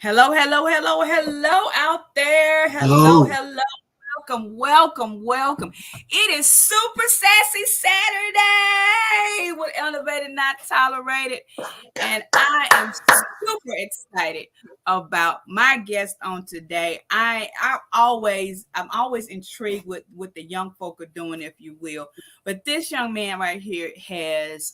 Hello, hello, hello, hello out there. Hello, Hello. hello. Welcome, welcome, welcome. It is Super Sassy Saturday with Elevated Not Tolerated. And I am super excited about my guest on today. I'm always intrigued with what the young folk are doing, if you will. But this young man right here has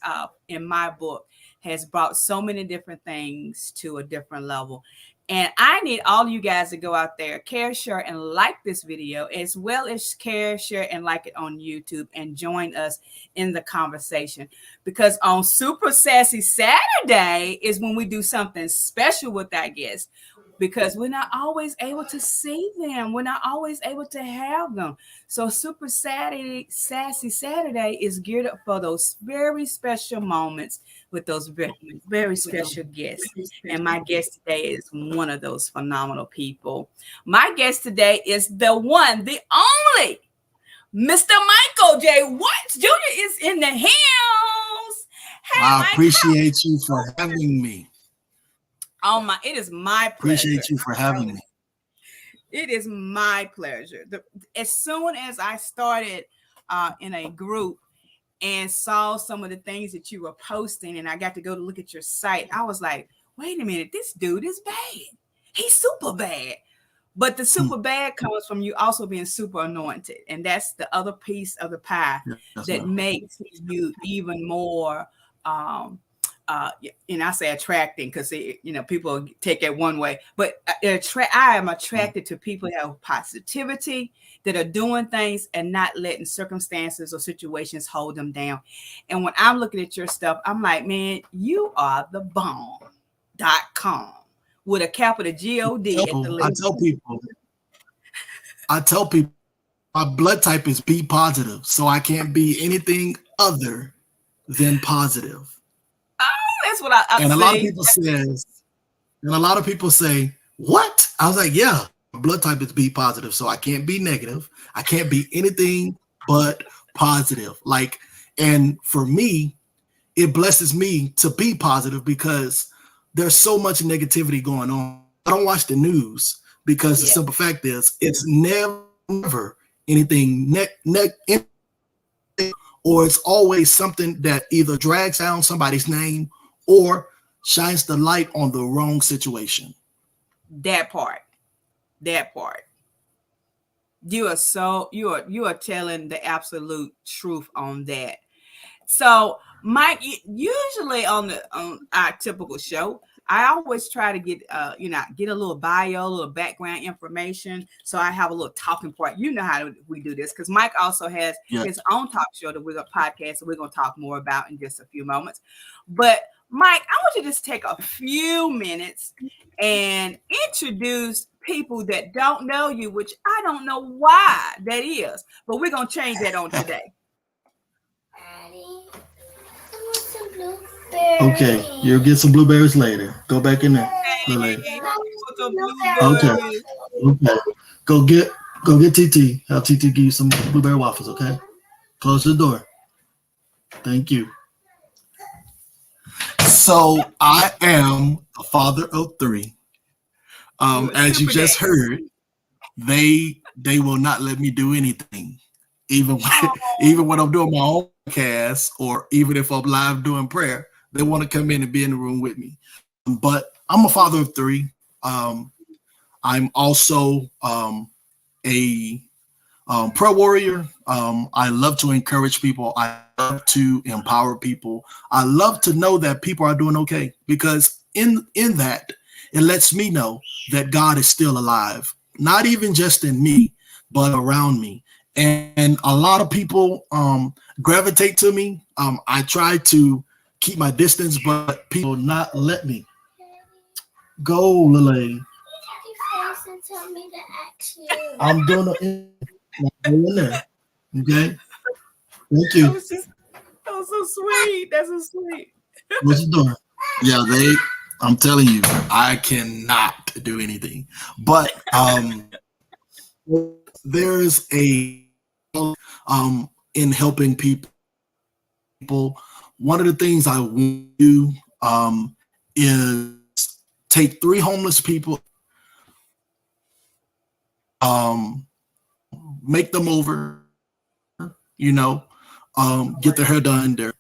in my book has brought so many different things to a different level. And I need all you guys to go out there, care, share, and like this video, as well as care, share, and like it on YouTube, and join us in the conversation. Because on Super Sassy Saturday is when we do something special with our guests. Because we're not always able to see them, we're not always able to have them. So Super Sassy Saturday is geared up for those very special moments with those very, very special guests. And my guest today is one of those phenomenal people. My guest today is the one, the only Mr. Michael J. Watts Jr. is in the house. Hey, I Mike. appreciate you for having me. Oh my, it is my pleasure. Appreciate you for having me. It is my pleasure. As soon as I started in a group and saw some of the things that you were posting, and I got to go to look at your site, I was like, wait a minute, this dude is bad. He's super bad. But the super bad comes from you also being super anointed. And that's the other piece of the pie that makes you even more and I say attracting because people take it one way, but I am attracted to people that have positivity, that are doing things and not letting circumstances or situations hold them down. And when I'm looking at your stuff, I'm like, man, you are the bomb.com with a capital G-O-D at the I least. tell people my blood type is B positive, so I can't be anything other than positive. That's what I and say. a lot of people say, what? I was like, yeah, blood type is B positive, so I can't be negative. I can't be anything but positive. And for me, it blesses me to be positive because there's so much negativity going on. I don't watch the news because the simple fact is it's never anything or it's always something that either drags down somebody's name or shines the light on the wrong situation. That part. You are telling the absolute truth on that. So, Mike, usually on our typical show, I always try to get get a little bio, a little background information, so I have a little talking point. You know how we do this because Mike also has his own talk show that we're gonna podcast, so we're gonna talk more about in just a few moments. But Mike, I want you to just take a few minutes and introduce people that don't know you, which I don't know why that is, but we're gonna change that on today. Okay, you'll get some blueberries later. Go back in there. Later. Okay. Go get TT. Have TT give you some blueberry waffles, okay? Close the door. Thank you. So I am a father of three. As you just heard, they will not let me do anything. Even when I'm doing my own cast or even if I'm live doing prayer, they want to come in and be in the room with me. But I'm a father of three. I'm also a prayer warrior. I love to encourage people. I love to empower people. I love to know that people are doing okay because in that, it lets me know that God is still alive, not even just in me, but around me. And a lot of people gravitate to me. I try to keep my distance, but people not let me. Go, Lily. Tell me to ask you. I'm doing it in there. Okay. Thank you. That was so sweet. That's so sweet. What you doing? Yeah, I'm telling you, I cannot do anything. But there's a in helping people. One of the things I want to do is take 3 homeless people, make them over, you know, get their hair done, their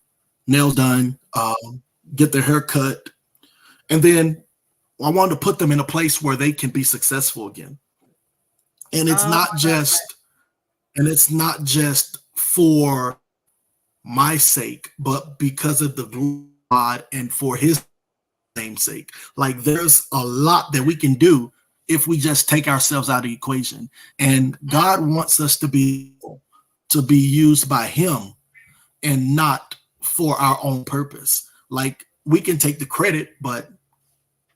nails done, get their hair cut, and then I wanted to put them in a place where they can be successful again. And it's not just, and it's not just for my sake, but because of the God and for His namesake. Like there's a lot that we can do if we just take ourselves out of the equation. And God wants us to be used by Him and not for our own purpose. Like we can take the credit, but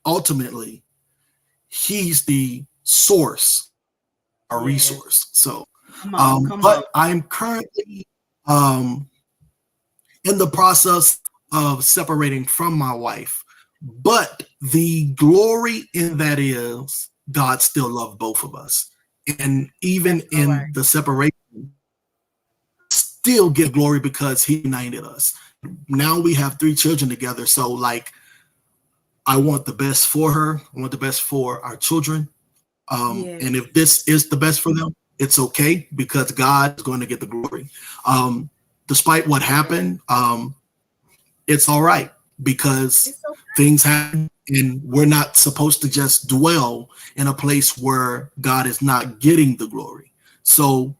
ultimately He's the source, our resource. So, but I'm currently in the process of separating from my wife. But the glory in that is God still loved both of us. And even in the separation, still give glory because He united us. Now we have 3 children together. So like, I want the best for her. I want the best for our children. And if this is the best for them, it's okay because God is going to get the glory. Despite what happened, it's all right because things happen and we're not supposed to just dwell in a place where God is not getting the glory. So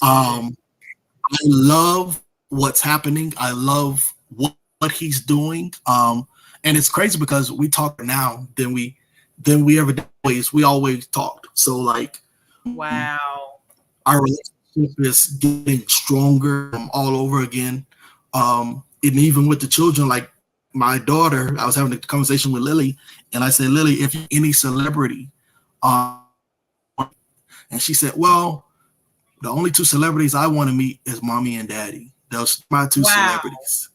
I love what's happening. I love what He's doing. And it's crazy because we talk now than we ever did. We always talked. So like, wow, our relationship is getting stronger all over again. And even with the children, like my daughter, I was having a conversation with Lily, and I said, Lily, if you're any celebrity, and she said, well, the only 2 celebrities I want to meet is mommy and daddy. Those are my 2 celebrities.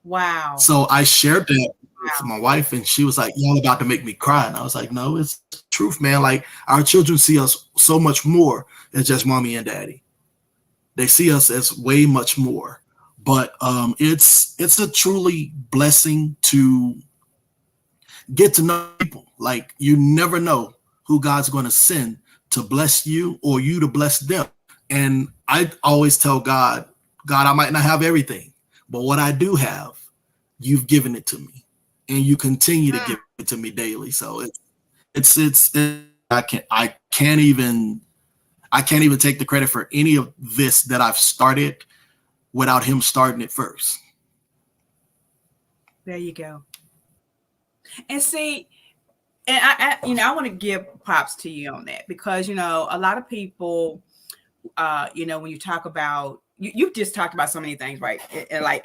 Wow. So I shared that with my wife, and she was like, y'all about to make me cry. And I was like, no, it's the truth, man. Like our children see us so much more than just mommy and daddy. They see us as way much more. But it's a truly blessing to get to know people. Like you never know who God's going to send to bless you or you to bless them. And I always tell God, I might not have everything, but what I do have, you've given it to me, and you continue to give it to me daily. So it's I can't even take the credit for any of this that I've started without Him starting it first. There you go. And see, and I want to give props to you on that because, a lot of people, when you talk about, you've just talked about so many things, right?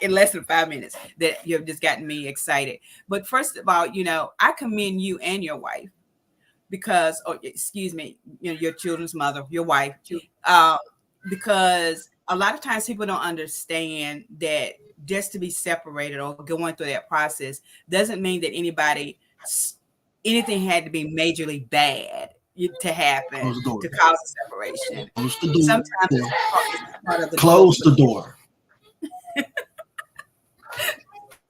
In less than 5 minutes that you've just gotten me excited. But first of all, I commend you and your wife because, your children's mother, your wife, because a lot of times people don't understand that just to be separated or going through that process doesn't mean that anything had to be majorly bad to happen to cause a separation. Sometimes it's part of the close the door.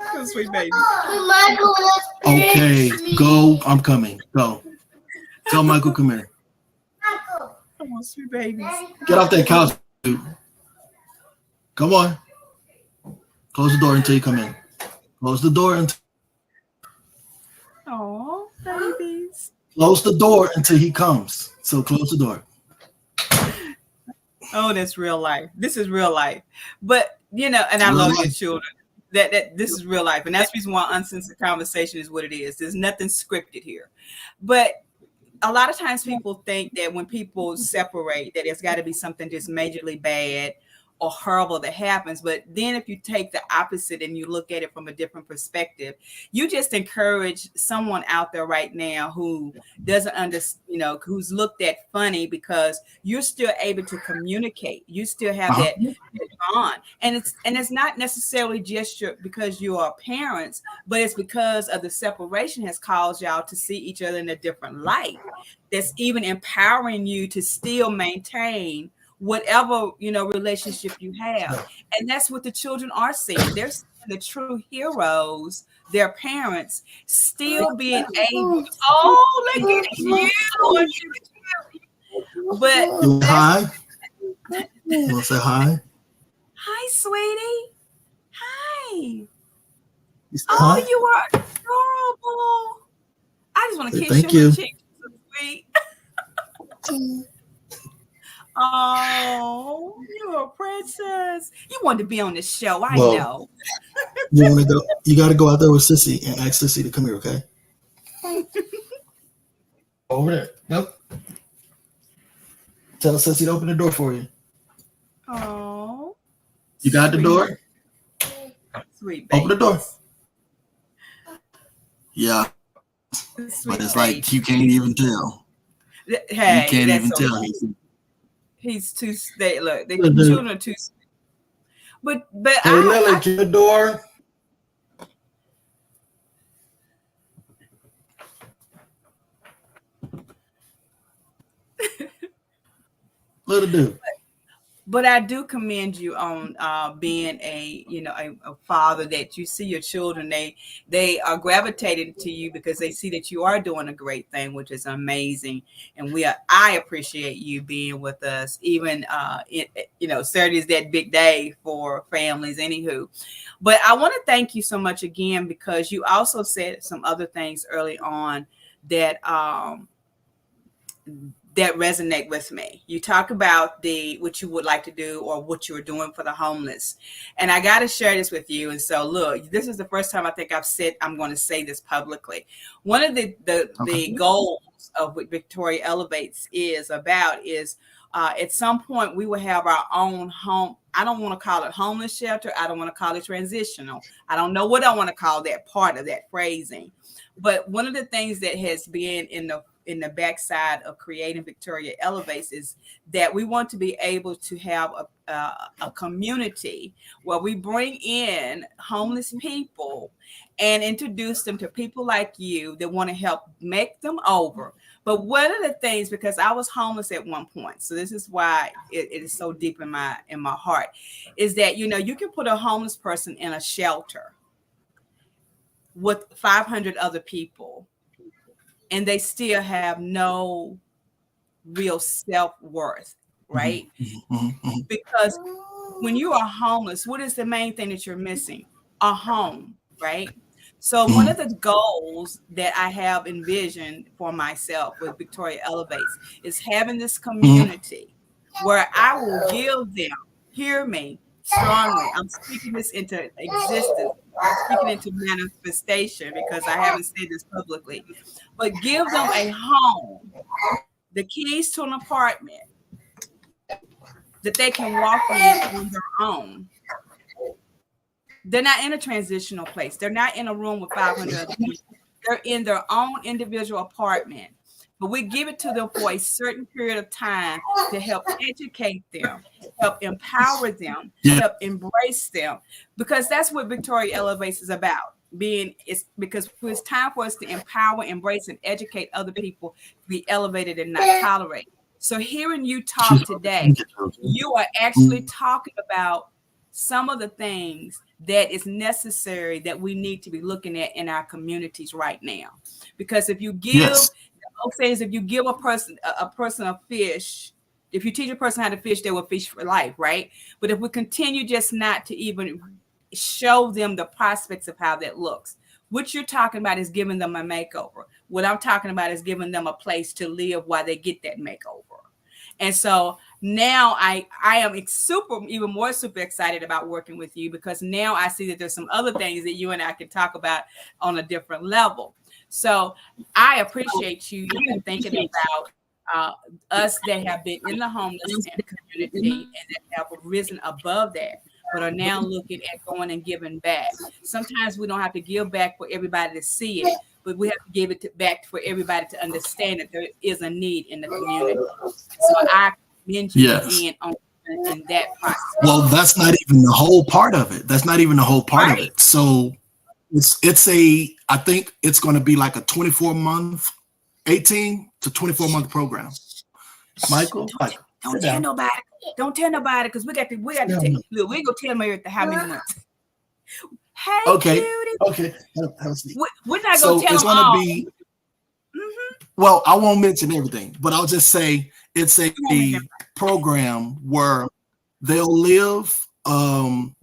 Oh, sweet baby. Okay, go. I'm coming. Go. Tell Michael, come here. Come on, sweet babies. Get off that couch, dude. Come on. Close the door until you come in. Close the door until. Oh, babies. Close the door until he comes. So close the door. Oh, that's real life. This is real life. But, and I love your children. That this is real life. And that's the reason why uncensored conversation is what it is. There's nothing scripted here. But a lot of times people think that when people separate, that it's got to be something just majorly bad or horrible that happens. But then if you take the opposite and you look at it from a different perspective, you just encourage someone out there right now who doesn't understand, who's looked at funny because you're still able to communicate. You still have that bond. And it's not necessarily just because you are parents, but it's because of the separation has caused y'all to see each other in a different light. That's even empowering you to still maintain whatever, relationship you have. And that's what the children are seeing. They're seeing the true heroes, their parents, still being able. Oh, look at you. But hi. You want to say hi? Hi, sweetie. Hi. Oh, hi? You are adorable. I just want to kiss Thank you. You. Cheek. So sweet. Oh, you're a princess. You wanted to be on the show. I know. You want to go? You got to go out there with Sissy and ask Sissy to come here, okay? Over there. Nope. Tell Sissy to open the door for you. Oh. You got the door? Sweet baby. Open the door. Yeah. Sweet but it's baby. Like you can't even tell. Hey, you can't even tell. He's too state. Look, the children are too. But hey, Lily, get the door. Little dude. But I do commend you on being a father, that you see your children, they are gravitating to you because they see that you are doing a great thing, which is amazing. And I appreciate you being with us, even Saturday is that big day for families. Anywho, but I want to thank you so much again, because you also said some other things early on that that resonate with me. You talk about what you would like to do or what you're doing for the homeless. And I got to share this with you. And so look, this is the first time I think I'm going to say this publicly. One of the goals of what Victoria Elevates is at some point we will have our own home. I don't want to call it homeless shelter. I don't want to call it transitional. I don't know what I want to call that part of that phrasing. But one of the things that has been in the backside of creating Victoria Elevates is that we want to be able to have a community where we bring in homeless people and introduce them to people like you that want to help make them over. But one of the things, because I was homeless at one point, so this is why it is so deep in my heart, is that you can put a homeless person in a shelter with 500 other people, and they still have no real self-worth, right? Mm-hmm. Because when you are homeless, what is the main thing that you're missing? A home, right? So one of the goals that I have envisioned for myself with Victoria Elevates is having this community where I will give them, hear me strongly, I'm speaking this into existence, I'm speaking into manifestation because I haven't said this publicly, but give them a home, the keys to an apartment that they can walk in on their own. They're not in a transitional place. They're not in a room with 500 other people. They're in their own individual apartment. But we give it to them for a certain period of time to help educate them, help empower them, help embrace them. Because that's what Victoria Elevates is about. Because it's time for us to empower, embrace, and educate other people to be elevated and not tolerated. So hearing you talk today, you are actually talking about some of the things that is necessary that we need to be looking at in our communities right now. Because if you give, the old saying is, if you give a person a fish, if you teach a person how to fish, they will fish for life, right? But if we continue just not to even show them the prospects of how that looks, what you're talking about is giving them a makeover. What I'm talking about is giving them a place to live while they get that makeover. And so now I am even more super excited about working with you, because now I see that there's some other things that you and I can talk about on a different level. So I appreciate you even thinking about us that have been in the homeless community and that have risen above that, but are now looking at going and giving back. Sometimes we don't have to give back for everybody to see it, but we have to give it back for everybody to understand that there is a need in the community. So I commend you again in that process. Well, that's not even the whole part of it. That's not even the whole part of it. So I think it's going to be like a 24-month, 18 to 24-month program. Michael, don't tell nobody. Don't tell nobody because we got to look, we gonna tell them everything how many months. Hey, Okay. cutie. Okay. We're not So gonna tell it's them gonna all. be. Well, I won't mention everything, but I'll just say it's a program where they'll live in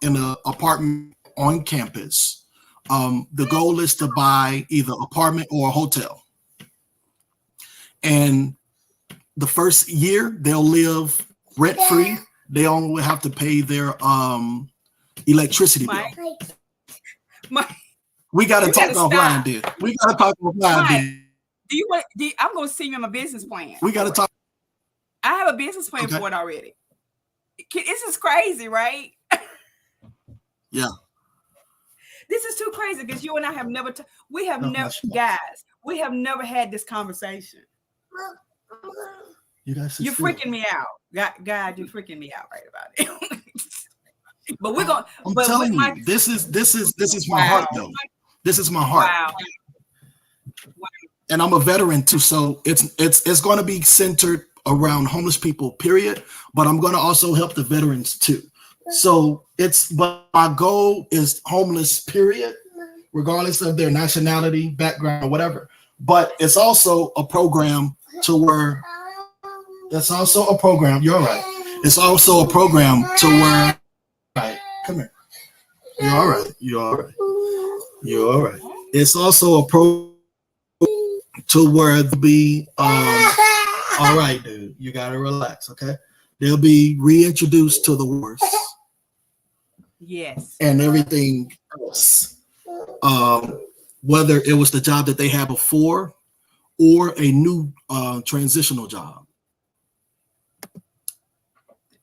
an apartment on campus. The goal is to buy either apartment or a hotel. And the first year they'll live rent free. They only have to pay their electricity bill. We got to talk offline, dude. We got to talk offline, dude. I'm going to send you my business plan. We got to talk. I have a business plan for it already. This is crazy, right? Yeah. This is too crazy because you and I have never, we have never had this conversation. You're freaking me out. God, you're freaking me out right about it. But we're going to, I'm telling you, this is my heart though. This is my heart. Wow. And I'm a veteran too, so it's going to be centered around homeless people, period. But I'm going to also help the veterans too. So but my goal is homeless, period, regardless of their nationality, background, or whatever. But it's also a program to where you're all right. It's also a program to where, right, come here. You're all right. It's also a program to where they'll be all right, dude. You gotta relax, okay? They'll be reintroduced to the wars. Yes. And everything else. Whether it was the job that they had before or a new transitional job.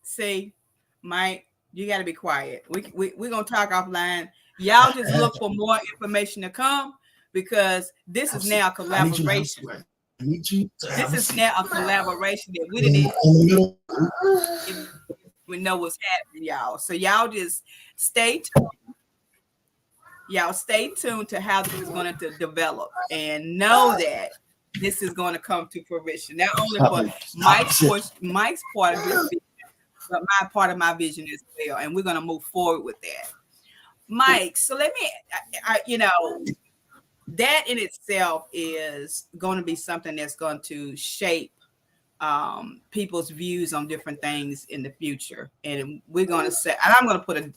See, Mike, you gotta be quiet. We're gonna talk offline. Y'all just look for more information to come because this is now a collaboration. This is now a collaboration that we didn't even know what's happening, y'all. So y'all just stay tuned. Y'all stay tuned to how this is going to develop and know that this is going to come to fruition. Not only for Mike's part of this vision, but my part of my vision as well. And we're going to move forward with that. Mike, so let me, that in itself is going to be something that's going to shape people's views on different things in the future. And we're going to say, and I'm going to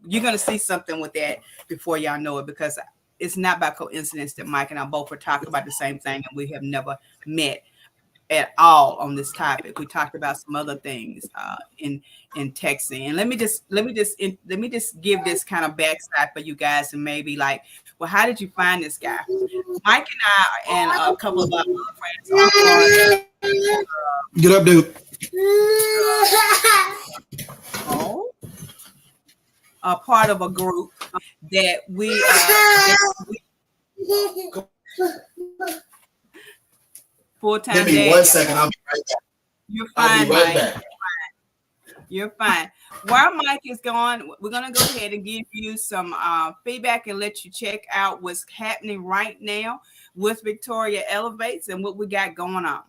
you're going to see something with that before y'all know it, because it's not by coincidence that Mike and I both were talking about the same thing and we have never met at all on this topic. We talked about some other things in texting. And let me just give this kind of backside for you guys and maybe like, well, how did you find this guy? Mike and I and a couple of our other friends get up, dude. Are part of a group that we full-time. Give me 1 second. I'll be right back. You're fine, Mike. You're fine. While Mike is gone, we're going to go ahead and give you some feedback and let you check out what's happening right now with Victoria Elevates and what we got going on.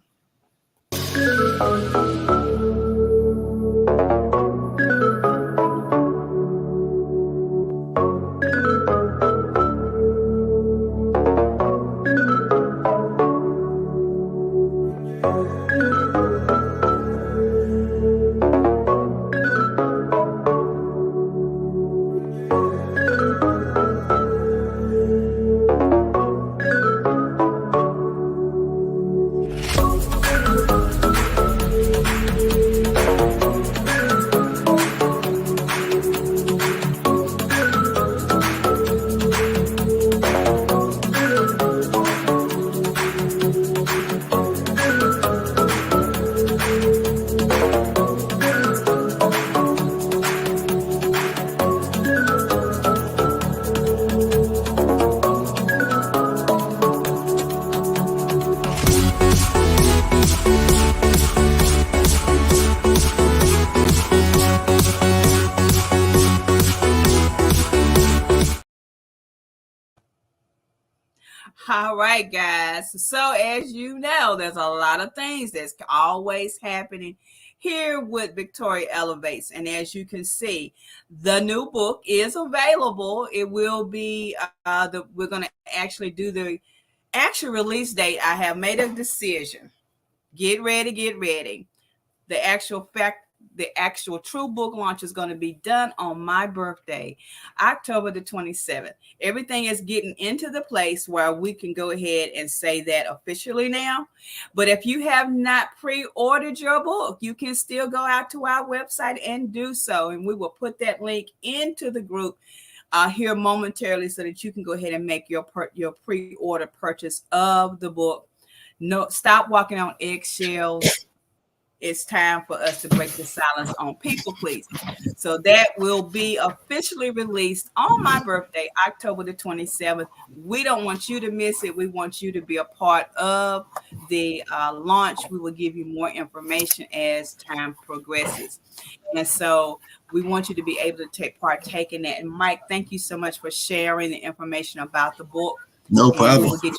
All right, guys. So as you know, there's a lot of things that's always happening here with Victoria Elevates. And as you can see, the new book is available. It will be, we're going to actually do the actual release date. I have made a decision. Get ready, get ready. The actual true book launch is going to be done on my birthday, October the 27th. Everything is getting into the place where we can go ahead and say that officially now. But if you have not pre-ordered your book, you can still go out to our website and do so. And we will put that link into the group here momentarily so that you can go ahead and make your pre-order purchase of the book. No, stop walking on eggshells. It's time for us to break the silence on people pleasing. So that will be officially released on my birthday, October the 27th. We don't want you to miss it. We want you to be a part of the launch. We will give you more information as time progresses. And so we want you to be able to partake in that. And Mike, thank you so much for sharing the information about the book. No problem. We will get you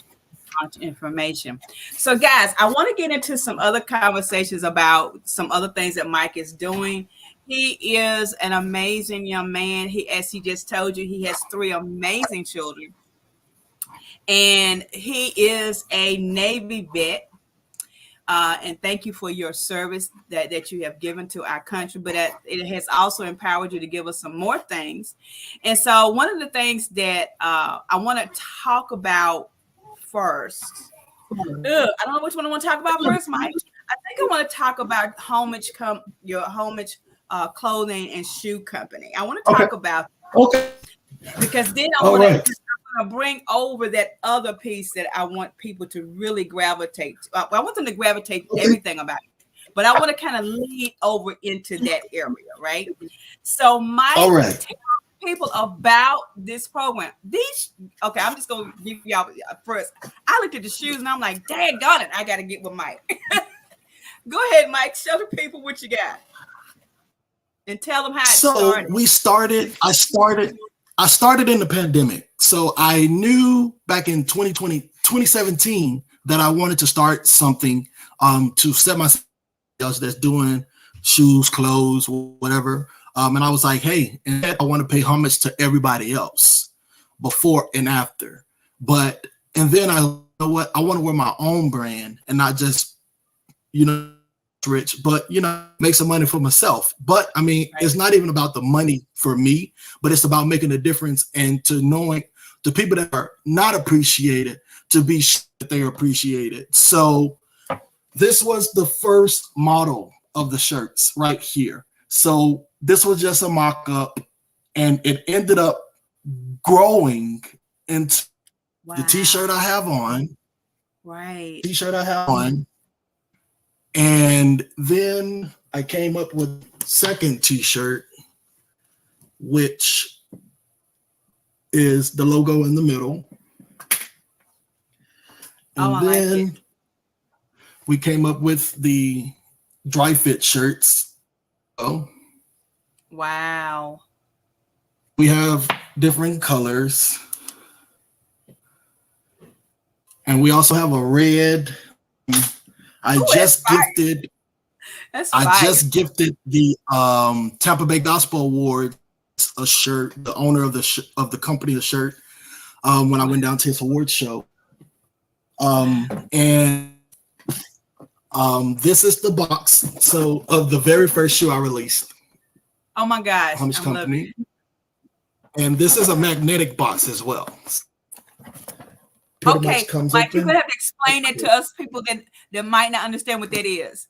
information. So guys, I want to get into some other conversations about some other things that Mike is doing. He is an amazing young man. As he just told you, he has 3 amazing children, and he is a Navy vet. And thank you for your service that you have given to our country, but it has also empowered you to give us some more things. And so one of the things that I want to talk about first. I don't know which one I want to talk about first, Mike. I think I want to talk about your Homage clothing and shoe company. I want to talk about because then I want to bring over that other piece that I want people to really gravitate. I want them to gravitate to everything about it, but I want to kind of lead over into that area, right? So, Mike, tell people about this program. I'm just gonna give y'all first. I looked at the shoes and I'm like, dang got it, I gotta get with Mike. Go ahead, Mike, show the people what you got and tell them how it started. I started in the pandemic. So I knew back in 2017 that I wanted to start something to set myself that's doing shoes, clothes, whatever. And I was like, hey, and I want to pay homage to everybody else before and after. And then I know what? I want to wear my own brand and not just, rich, but, make some money for myself. But I mean, It's not even about the money for me, but it's about making a difference and to knowing the people that are not appreciated to be sure that they are appreciated. So this was the first model of the shirts right here. So this was just a mock-up, and it ended up growing into the t-shirt I have on. Right. T-shirt I have on. And then I came up with second t-shirt, which is the logo in the middle. And then we came up with the dry fit shirts. Oh. Wow. We have different colors. And we also have a red. I just gifted the Tampa Bay Gospel Awards a shirt, the owner of the company a shirt when I went down to his awards show. And this is the box of the very first shoe I released. Oh my gosh. Homage company. And this is a magnetic box as well. Okay, Mike, you're gonna have to explain it to us people that might not understand what that is.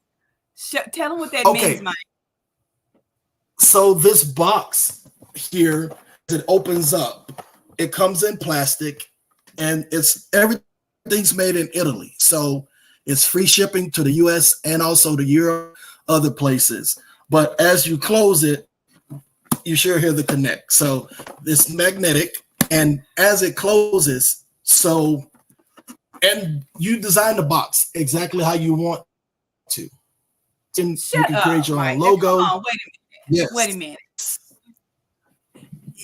Tell them what that means, Mike. So this box here, it opens up. It comes in plastic, and everything's made in Italy. So it's free shipping to the U.S. and also to Europe, other places. But as you close it, you sure hear the connect. So it's magnetic, and as it closes, and you design the box exactly how you want to. You can create your own logo. Come on, wait a minute.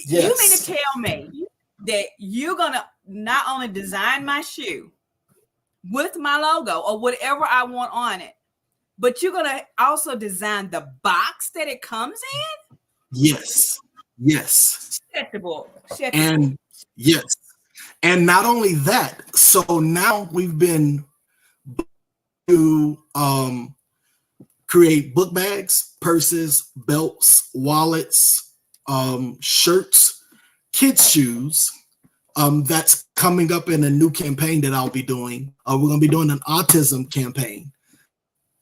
Yes. You mean to tell me that you're gonna not only design my shoe with my logo or whatever I want on it, but you're gonna also design the box that it comes in. Yes. Shut the book. And yes. And not only that, so now we've been to create book bags, purses, belts, wallets, shirts, kids' shoes. That's coming up in a new campaign that I'll be doing. We're going to be doing an autism campaign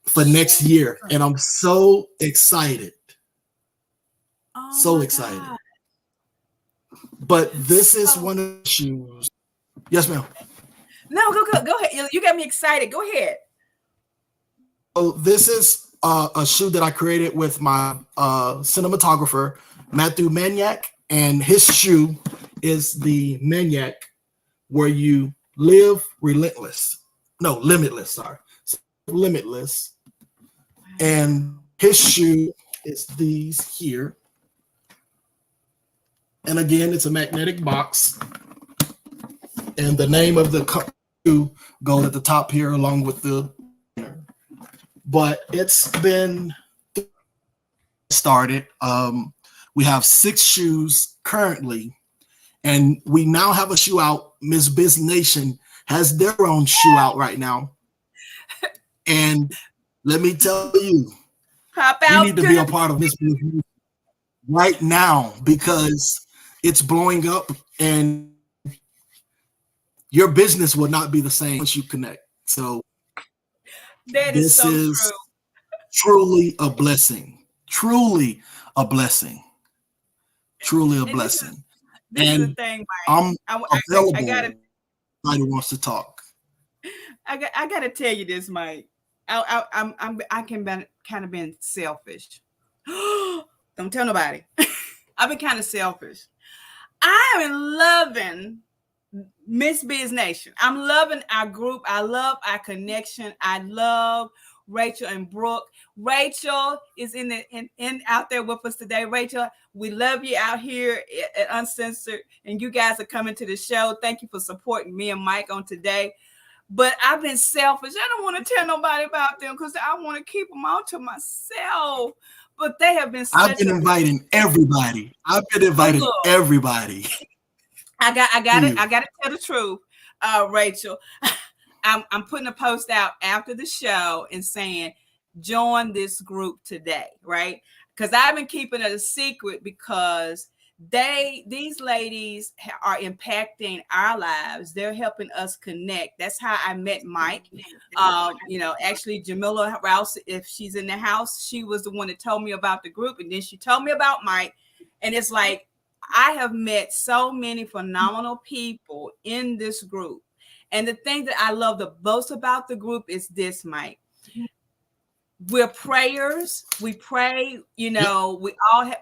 for next year, and I'm so excited. So excited. God. But this is one of the shoes. Yes, ma'am. No, go ahead. You got me excited. Go ahead. So this is a shoe that I created with my cinematographer, Matthew Maniac, and his shoe is the Maniac, where you live limitless. Sorry. Limitless. And his shoe is these here. And again, it's a magnetic box. And the name of the shoe goes at the top here along with the. But it's been started. We have 6 shoes currently, and we now have a shoe out. Miss Biz Nation has their own shoe out right now. And let me tell you, you need to be a part of Miss Biz Nation right now because it's blowing up, and your business will not be the same once you connect. So that is so true. Truly a blessing. Truly a blessing. Truly a blessing. This is the thing, Mike. I'm available. Anybody wants to talk. I got to tell you this, Mike. I can be kind of been selfish. Don't tell nobody. I've been kind of selfish. I am loving Miss Biz Nation. I'm loving our group. I love our connection. I love Rachel and Brooke. Rachel is in out there with us today. Rachel, we love you out here at Uncensored, and you guys are coming to the show. Thank you for supporting me and Mike on today. But I've been selfish. I don't want to tell nobody about them because I want to keep them all to myself. But they have been. I've been inviting everybody. Everybody. I got to tell the truth, Rachel. I'm putting a post out after the show and saying, join this group today, right? Because I've been keeping it a secret because these ladies are impacting our lives. They're helping us connect. That's how I met Mike. Actually, Jamila Rouse, if she's in the house, she was the one that told me about the group, and then she told me about Mike. And it's like, I have met so many phenomenal people in this group. And the thing that I love the most about the group is this, Mike. We're prayers. We pray, we all have,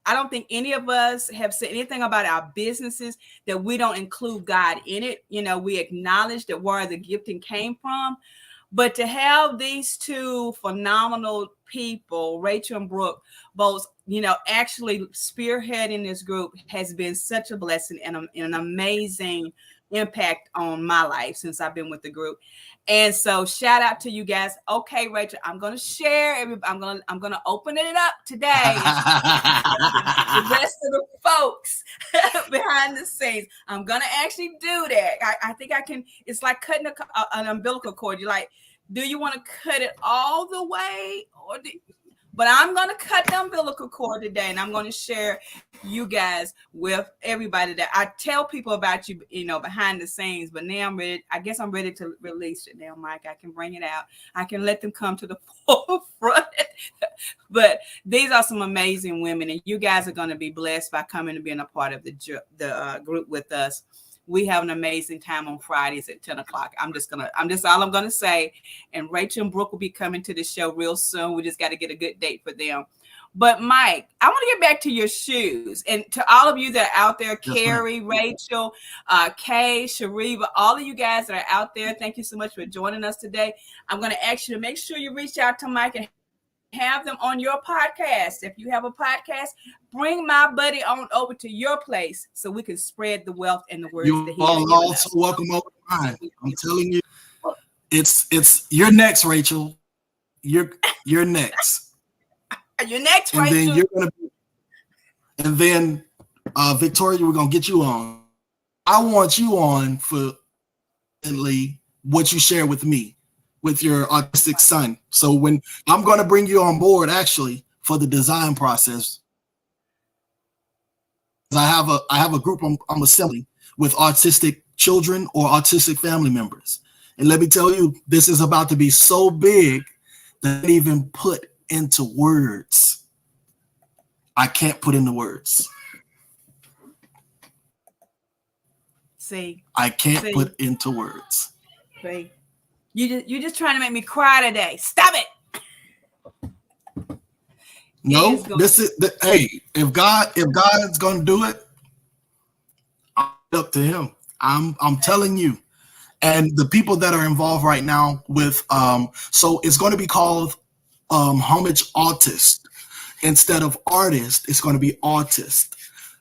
I don't think any of us have said anything about our businesses that we don't include God in it. We acknowledge that where the gifting came from. But to have these two phenomenal people, Rachel and Brooke, both, actually spearheading this group has been such a blessing and an amazing impact on my life since I've been with the group. And so shout out to you guys. Okay, Rachel, I'm going to share. I'm going to open it up today. The rest of the folks behind the scenes. I'm going to actually do that. I think I can. It's like cutting an umbilical cord. You're like, do you want to cut it all the way? But I'm going to cut the umbilical cord today, and I'm going to share you guys with everybody that I tell people about you, behind the scenes. But now I'm ready. I guess I'm ready to release it now, Mike. I can bring it out. I can let them come to the forefront. But these are some amazing women, and you guys are going to be blessed by coming and being a part of the group with us. We have an amazing time on Fridays at 10 o'clock. I'm just all I'm going to say. And Rachel and Brooke will be coming to the show real soon. We just got to get a good date for them. But Mike, I want to get back to your shoes. And to all of you that are out there, Carrie, Rachel, Kay, Shariva, all of you guys that are out there, thank you so much for joining us today. I'm going to ask you to make sure you reach out to Mike and have them on your podcast. If you have a podcast, bring my buddy on over to your place so we can spread the wealth and the words that he has given us. Welcome over mine. I'm telling you, it's you're next, Rachel. you're next. You're next, And then Rachel. you're gonna be, and then Victoria, we're gonna get you on. I want you on for what you share with me, with your autistic son. So when I'm gonna bring you on board actually for the design process, I have a group I'm assembling with autistic children or autistic family members. And let me tell you, this is about to be so big that I can't even put into words. I can't put into words. See, I can't put into words. See, you're just trying to make me cry today. Stop it. No, this is hey. If God's gonna do it, up to Him. I'm telling you. And the people that are involved right now with so it's going to be called Homage Autist instead of artist. It's going to be autist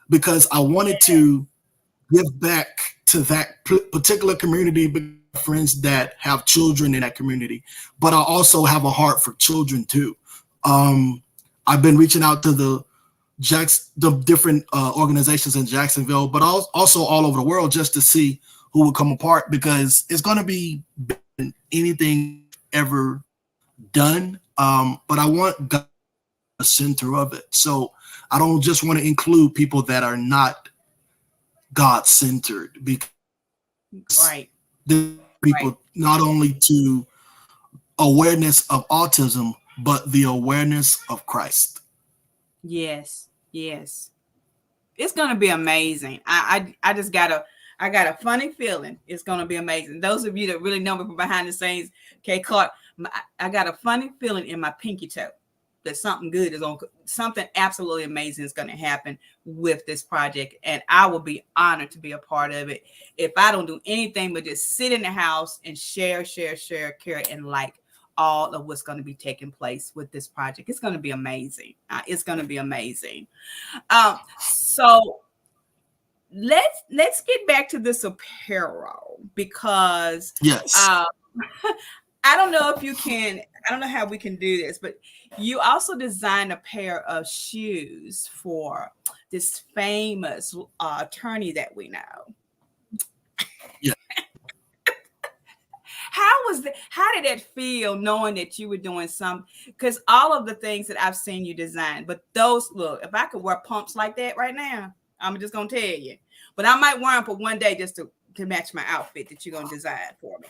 because I wanted to give back to that particular community, friends that have children in that community, but I also have a heart for children too. I've been reaching out to the different organizations in Jacksonville, but also all over the world just to see who would come apart because it's going to be better than anything ever done. But I want God the center of it. So I don't just want to include people that are not God-centered because the people not only to awareness of autism, but the awareness of Christ. Yes. It's gonna be amazing. I got a funny feeling it's gonna be amazing. Those of you that really know me from behind the scenes, okay, Clark, I got a funny feeling in my pinky toe that something absolutely amazing is going to happen with this project, and I will be honored to be a part of it. If I don't do anything but just sit in the house and share, care, and like all of what's going to be taking place with this project, it's going to be amazing. It's going to be amazing. So let's get back to this apparel because yes. I don't know if you can. I don't know how we can do this, but you also designed a pair of shoes for this famous attorney that we know. Yeah. How did that feel knowing that you were doing some? Because all of the things that I've seen you design, but those, look, if I could wear pumps like that right now, I'm just gonna tell you. But I might wear them for one day just to match my outfit that you're gonna design for me.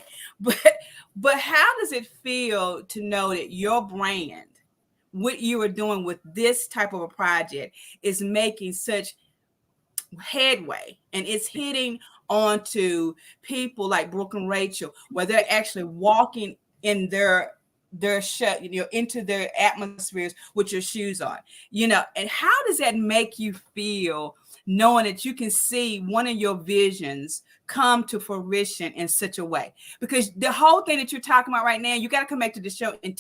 But how does it feel to know that your brand, what you are doing with this type of a project, is making such headway and it's hitting onto people like Brooke and Rachel, where they're actually walking in their shut, into their atmospheres with your shoes on, and how does that make you feel knowing that you can see one of your visions come to fruition in such a way? Because the whole thing that you're talking about right now, you got to come back to the show and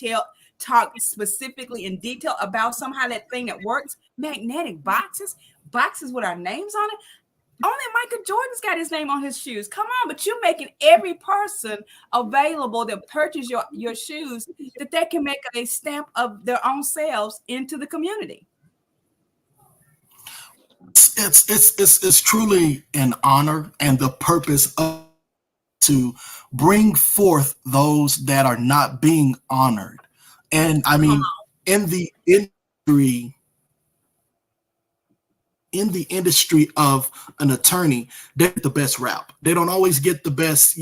talk specifically in detail about somehow that thing that works. Magnetic boxes with our names on it. Only Michael Jordan's got his name on his shoes. Come on, but you're making every person available that purchase your shoes that they can make a stamp of their own selves into the community. It's truly an honor and the purpose of to bring forth those that are not being honored. And I mean, in the industry of an attorney, they get the best rap. They don't always get the best,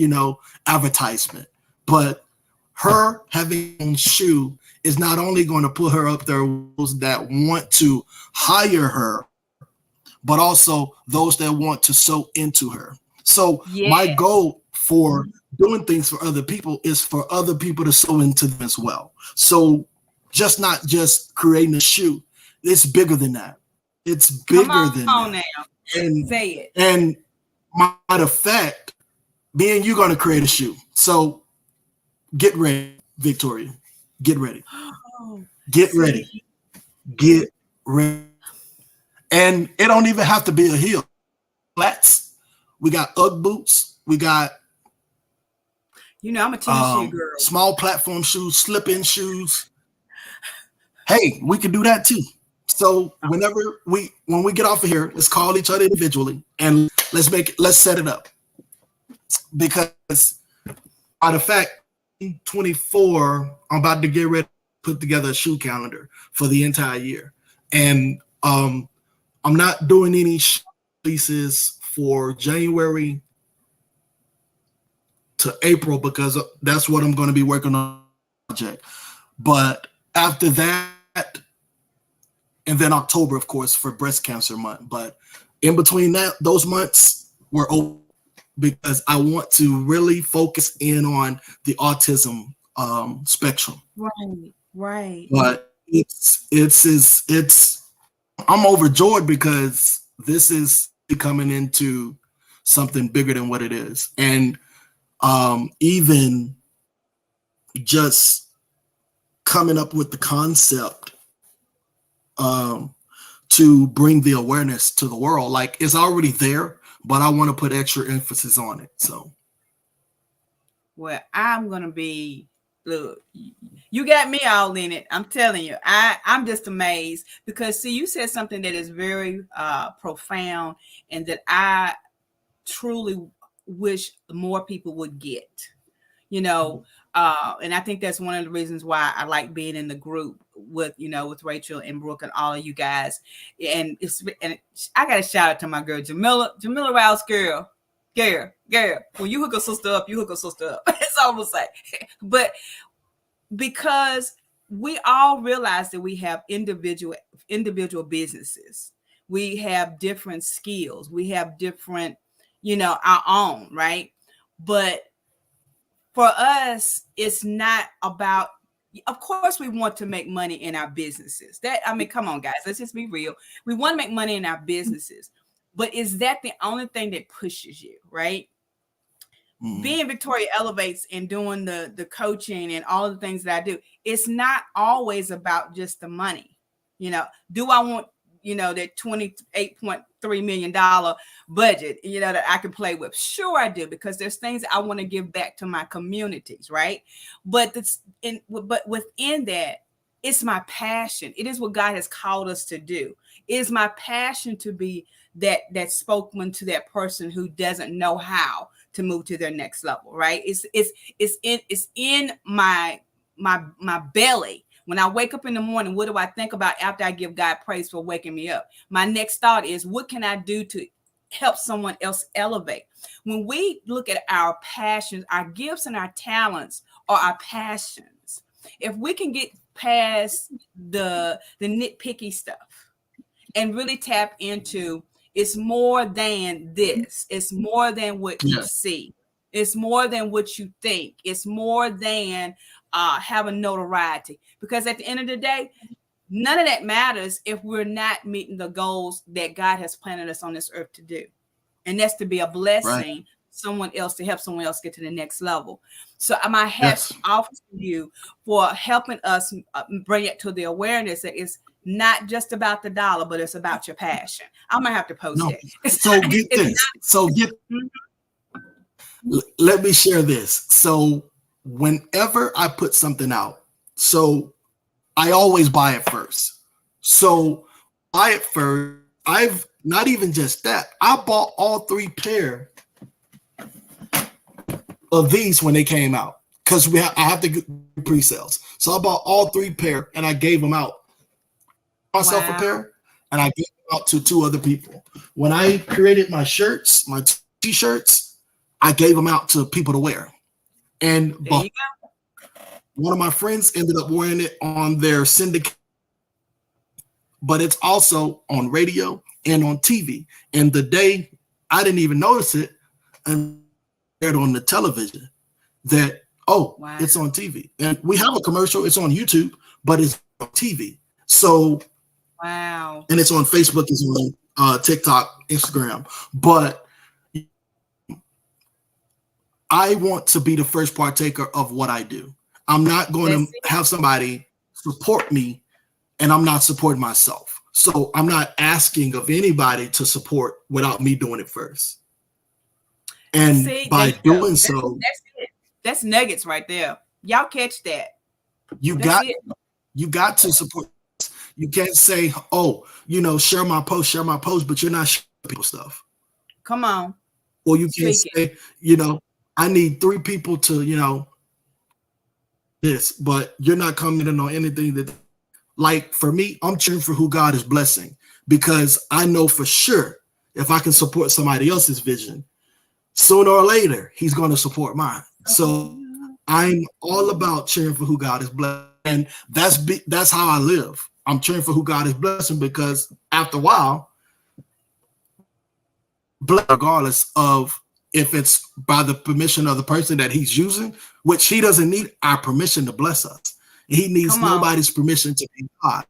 advertisement. But her having a shoe is not only going to put her up there with those that want to hire her, but also those that want to sew into her. So my goal for doing things for other people is for other people to sew into them as well. So not just creating a shoe, it's bigger than that. It's bigger than that. Now. And say it. And matter of fact, me and you going to create a shoe. So get ready, Victoria. Get ready. Get ready. Get ready. And it don't even have to be a heel. Flats. We got UGG boots. We got You know, I'm a tennis shoe girl. Small platform shoes, slip-in shoes. Hey, we can do that too. So when we get off of here, let's call each other individually and let's set it up. Because by the fact 24, I'm about to get ready to put together a shoe calendar for the entire year. And I'm not doing any releases for January to April because that's what I'm going to be working on project. But after that, and then October, of course, for breast cancer month. But in between those months, we're open because I want to really focus in on the autism spectrum. Right. But I'm overjoyed because this is becoming into something bigger than what it is. And even just coming up with the concept to bring the awareness to the world, like it's already there, but I want to put extra emphasis on it. So, well, I'm gonna be. Look, you got me all in it. I'm telling you, I'm just amazed because see, you said something that is very profound and that I truly wish more people would get. You know, and I think that's one of the reasons why I like being in the group with Rachel and Brooke and all of you guys. And I got to shout out to my girl Jamila Rouse, girl. When you hook a sister up, you hook a sister up. It's almost like, but because we all realize that we have individual businesses, we have different skills, we have different, our own, right? But for us, it's not about, of course, we want to make money in our businesses. Come on, guys, let's just be real. We want to make money in our businesses, but is that the only thing that pushes you, right? Mm-hmm. Being Victoria Elevates and doing the coaching and all the things that I do, it's not always about just the money. Do I want, that $28.3 million budget, that I can play with? Sure I do, because there's things I want to give back to my communities, right? But within that, it's my passion. It is what God has called us to do. It is my passion to be that spokesman to that person who doesn't know how to move to their next level, right? It's in my belly. When I wake up in the morning, what do I think about after I give God praise for waking me up? My next thought is, what can I do to help someone else elevate? When we look at our passions, our gifts and our talents are our passions. If we can get past the nitpicky stuff and really tap into, it's more than this. It's more than what you see. It's more than what you think. It's more than having notoriety. Because at the end of the day, none of that matters if we're not meeting the goals that God has planted us on this earth to do. And that's to be a blessing, someone else, to help someone else get to the next level. So my hats off to you for helping us bring it to the awareness that it's not just about the dollar, but it's about your passion. I'm gonna have to post it. So get this. Let me share this. So whenever I put something out, so I always buy it first. So buy it first. I've not even just that. I bought all 3 pair of these when they came out because I have to get pre-sales. So I bought all 3 pair and I gave them out. Myself a pair, and I gave them out to 2 other people. When I created my shirts, my t-shirts, I gave them out to people to wear. And one of my friends ended up wearing it on their syndicate, but it's also on radio and on TV. And the day I didn't even notice it and aired on the television that, it's on TV. And we have a commercial, it's on YouTube, but it's on TV. So wow. And it's on Facebook, it's on TikTok, Instagram. But I want to be the first partaker of what I do. I'm not going to have somebody support me and I'm not supporting myself. So I'm not asking of anybody to support without me doing it first. And by doing so, That's nuggets right there. Y'all catch that. You That's got it. you got to support. You can't say, oh, share my post, but you're not sharing people stuff. Come on. Or you can't Speak it. say, I need 3 people to, this, but you're not commenting on anything that, like, for me, I'm cheering for who God is blessing, because I know for sure if I can support somebody else's vision, sooner or later, he's going to support mine. So I'm all about cheering for who God is blessing. And that's how I live. I'm cheering for who God is blessing, because after a while, regardless of if it's by the permission of the person that he's using, which he doesn't need our permission to bless us. He needs Come on. nobody's permission to be God.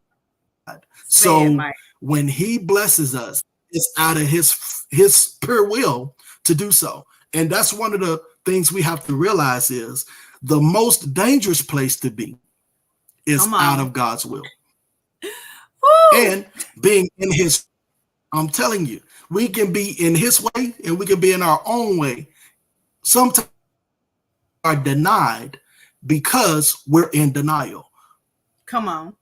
Say it, So Mike. when he blesses us, it's out of his pure will to do so. And that's one of the things we have to realize is the most dangerous place to be is out of God's will. Woo! And being in his, I'm telling you, we can be in his way and we can be in our own way. Sometimes we are denied because we're in denial. Come on.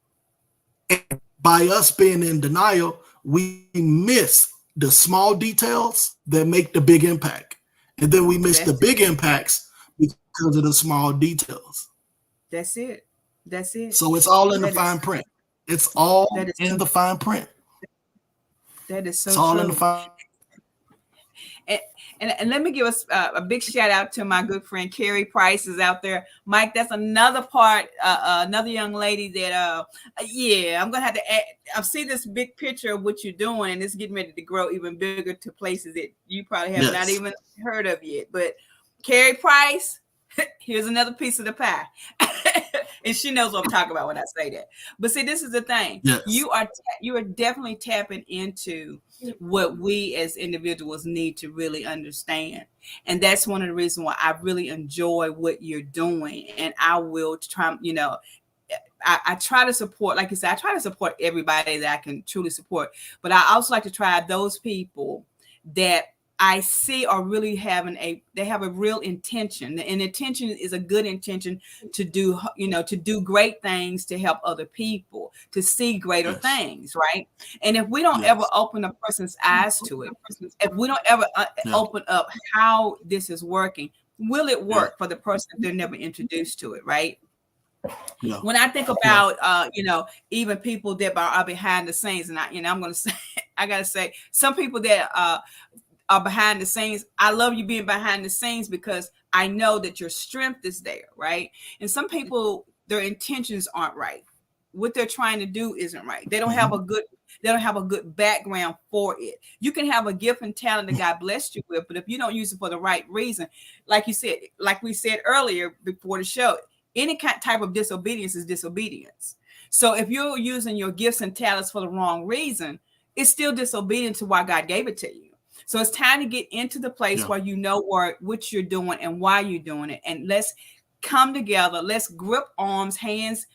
And by us being in denial, we miss the small details that make the big impact. And then we miss the big impacts because of the small details. That's it. That's it. So it's all in the fine print. It's all in the fine print. That is so it's all true. In the fine. And let me give us a big shout out to my good friend Carrie Price is out there. Mike, that's another part, another young lady that, I'm gonna have to add. I've seen this big picture of what you're doing, and it's getting ready to grow even bigger to places that you probably have not even heard of yet. But Carrie Price, here's another piece of the pie. And she knows what I'm talking about when I say that. But see, this is the thing. Yes. You are definitely tapping into what we as individuals need to really understand. And that's one of the reasons why I really enjoy what you're doing. And I will try, I try to support, like you said, I try to support everybody that I can truly support. But I also like to try those people that I see are really they have a real intention. And intention is a good intention to do, to do great things, to help other people, to see greater things, right? And if we don't ever open a person's eyes to it, if we don't ever open up how this is working, will it work for the person if they're never introduced to it, right? Yeah. When I think about, even people that are behind the scenes, and I'm going to say, I got to say, some people that are behind the scenes. I love you being behind the scenes because I know that your strength is there, right? And some people, their intentions aren't right. What they're trying to do isn't right. They don't have a good background for it. You can have a gift and talent that God blessed you with, but if you don't use it for the right reason, like you said, like we said earlier before the show, any type of disobedience is disobedience. So if you're using your gifts and talents for the wrong reason, it's still disobedience to why God gave it to you. So it's time to get into the place where you know what you're doing and why you're doing it. And let's come together. Let's grip arms, hands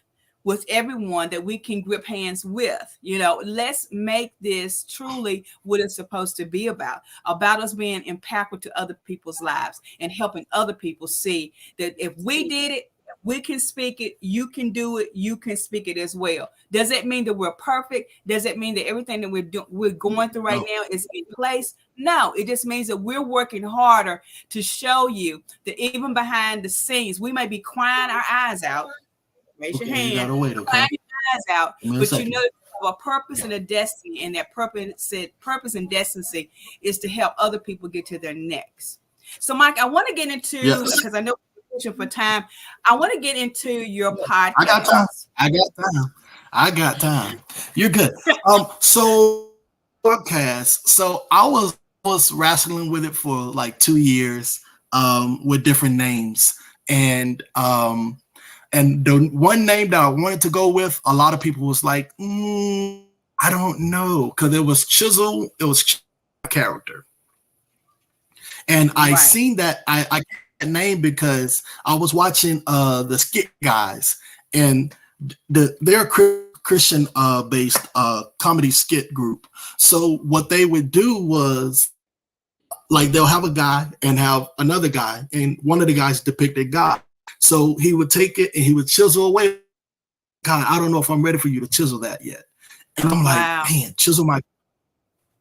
with everyone that we can grip hands with. Let's make this truly what it's supposed to be about us being impactful to other people's lives and helping other people see that if we did it, we can speak it. You can do it. You can speak it as well. Does it mean that we're perfect? Does it mean that everything that we're going through right now is in place? No, it just means that we're working harder to show you that even behind the scenes, we may be crying our eyes out. Raise your hand. You gotta wait, okay? Crying your eyes out, but you know a purpose and a destiny, and that purpose and destiny is to help other people get to their next. So, Mike, I want to get into because I know for time. I want to get into your podcast. I got time. You're good. So podcast. So I was wrestling with it for like 2 years, with different names, and the one name that I wanted to go with, a lot of people was like, I don't know, because it was Chisel. It was character, and I seen that I name because I was watching the skit guys, and they're Christian based comedy skit group. So what they would do was like they'll have a guy and have another guy, and one of the guys depicted God. So he would take it and he would chisel away. God, I don't know if I'm ready for you to chisel that yet. And I'm like, Wow. man, chisel my.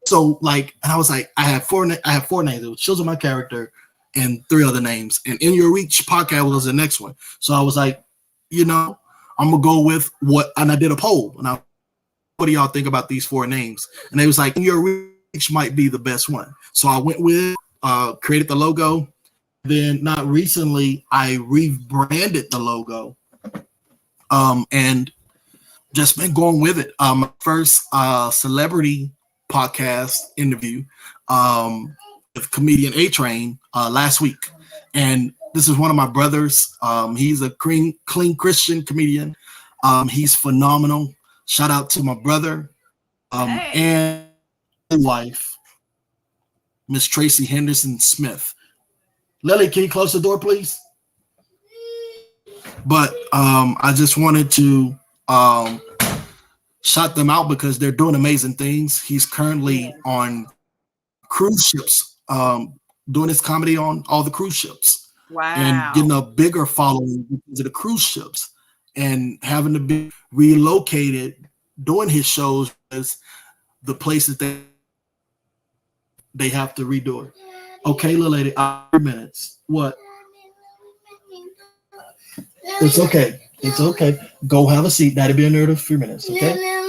So like, and I was like, I have four names. It was chisel my character and three other names. And In Your Reach podcast was the next one. So I was like, I'm gonna go with what. And I did a poll. And what do y'all think about these four names? And they was like, In Your Reach might be the best one. So I went with, created the logo. Then not recently, I rebranded the logo, and just been going with it. First celebrity podcast interview with comedian A Train last week, and this is one of my brothers. He's a clean Christian comedian. He's phenomenal. Shout out to my brother and wife, Miss Tracy Henderson Smith. Lily, can you close the door, please? But I just wanted to shout them out because they're doing amazing things. He's currently on cruise ships, doing his comedy on all the cruise ships. Wow. And getting a bigger following because of the cruise ships and having to be relocated doing his shows as the places that they have to redo it. Okay, little lady, 3 minutes. What? It's okay. It's okay. Go have a seat. That'll be in there in a few minutes. Okay.